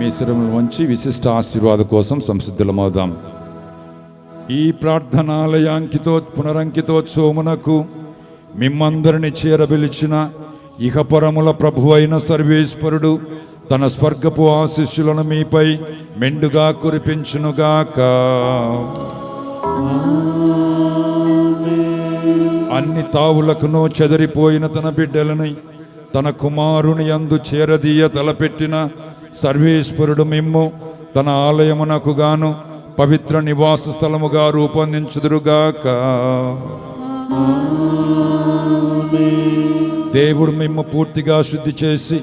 మీ శిరములు వంచి విశిష్ట ఆశీర్వాద కోసం సంసిద్ధులమవుదాం. ఈ ప్రార్థనాలయాంకితో పునరంకితోత్సవమునకు మిమ్మందరిని చేరబిలిచిన ఇహపరముల ప్రభు అయిన సర్వేశ్వరుడు తన స్వర్గపు ఆశీస్సులను మీపై మెండుగా కురిపించునుగాక. అన్ని తావులకును చెదరిపోయిన తన బిడ్డలని తన కుమారుని యందు చేరదీయ తలపెట్టిన సర్వేశ్వరుడు మిమ్ము తన ఆలయమునకు గాను పవిత్ర నివాస స్థలముగా రూపొందించుదురుగాక. దేవుడు మిమ్ము పూర్తిగా శుద్ధి చేసి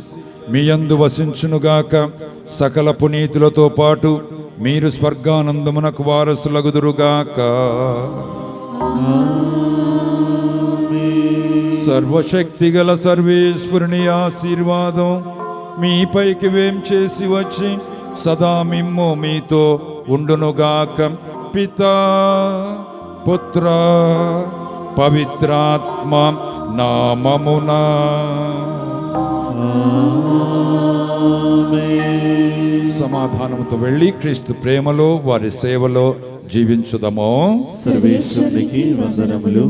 మీ యందు వసించునుగాక. సకల పునీతులతో పాటు మీరు స్వర్గానందమునకు వారసులగుదురుగాక. సర్వశక్తిగల సర్వేశ్వరుని ఆశీర్వాదం మీపైకి వేం చేసి వచ్చి సదా మిమ్ము మీతో ఉండునుగాక. పితా పుత్ర పవిత్రాత్మ నామమునా. సమాధానముతో వెళ్ళి క్రీస్తు ప్రేమలో వారి సేవలో జీవించుదము. సర్వేశ్వరునికి వందనములు.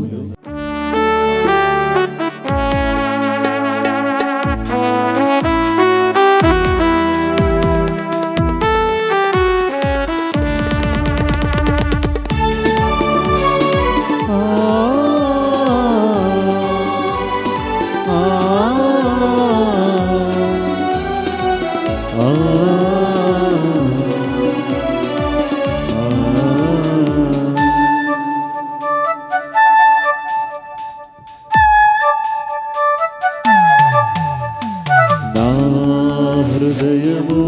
హృదయము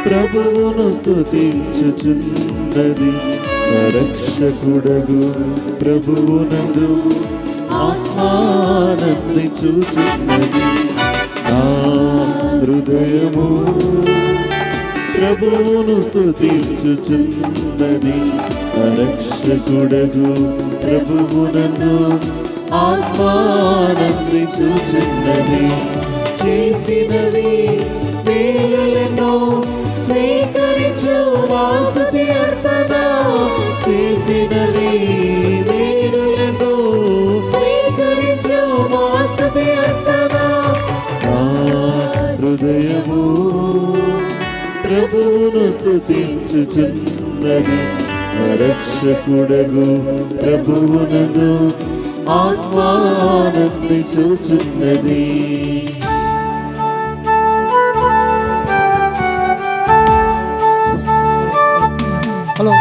ప్రభువును స్తుతించుచున్నది. రక్షకుడగు ప్రభువునందు ఆత్మానందించుచున్నది. నా హృదయము ప్రభువును స్తుతించుచున్నది. రక్షకుడగు ప్రభువునందు ఆత్మానందించుచున్నది. చేసినవి మేలులెన్నో స్వీకరించు మా స్తుతి అర్పణ. చేసినవి మేలులెన్నో స్వీకరించు మా స్తుతి అర్పణ. నా హృదయము ప్రభువును స్తుతించుచున్నది. రక్షకుడగు ప్రభువునందు ఆత్మానందించుచున్నది. హలో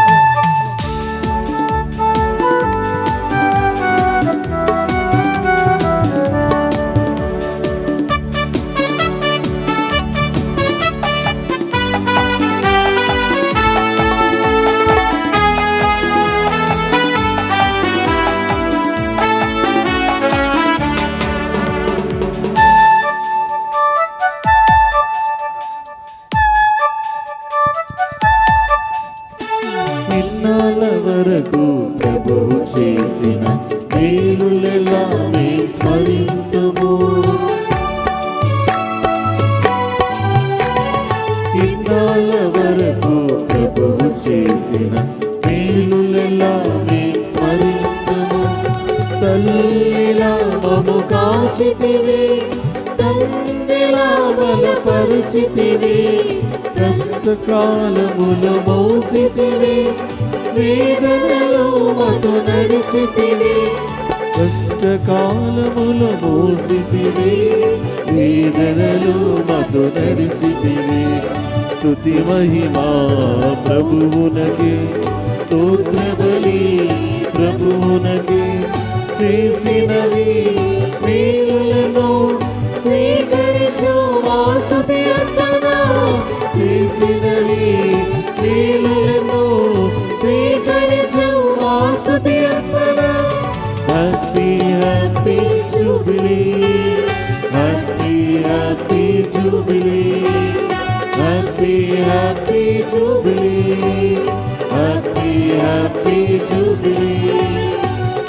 తండ్రిలా బలపరుచితివి, కష్టకాలములు మోసితివి, వేదనలో మాతో నడిచితివి, కష్టకాలములు మోసితివి, వేదనలు మాతో నడిచితివి. స్తుతి మహిమా ప్రభువునకే, స్తోత్ర బలి ప్రభువునకే, చేసినవి మేలులను స్వీకరించు మా స్తుతి అర్పణ, చేసినవి మేలులను స్వీకరించు మా స్తుతి అర్పణ. Happy happy jubilee, happy happy jubilee, happy happy jubilee, happy happy jubilee,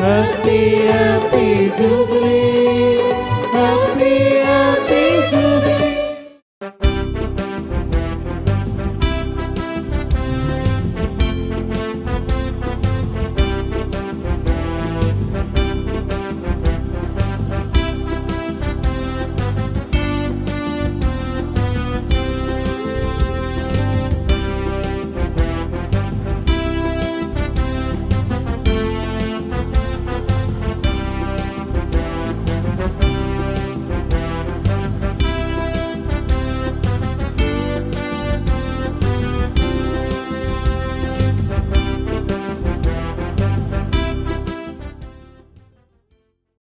happy happy jubilee.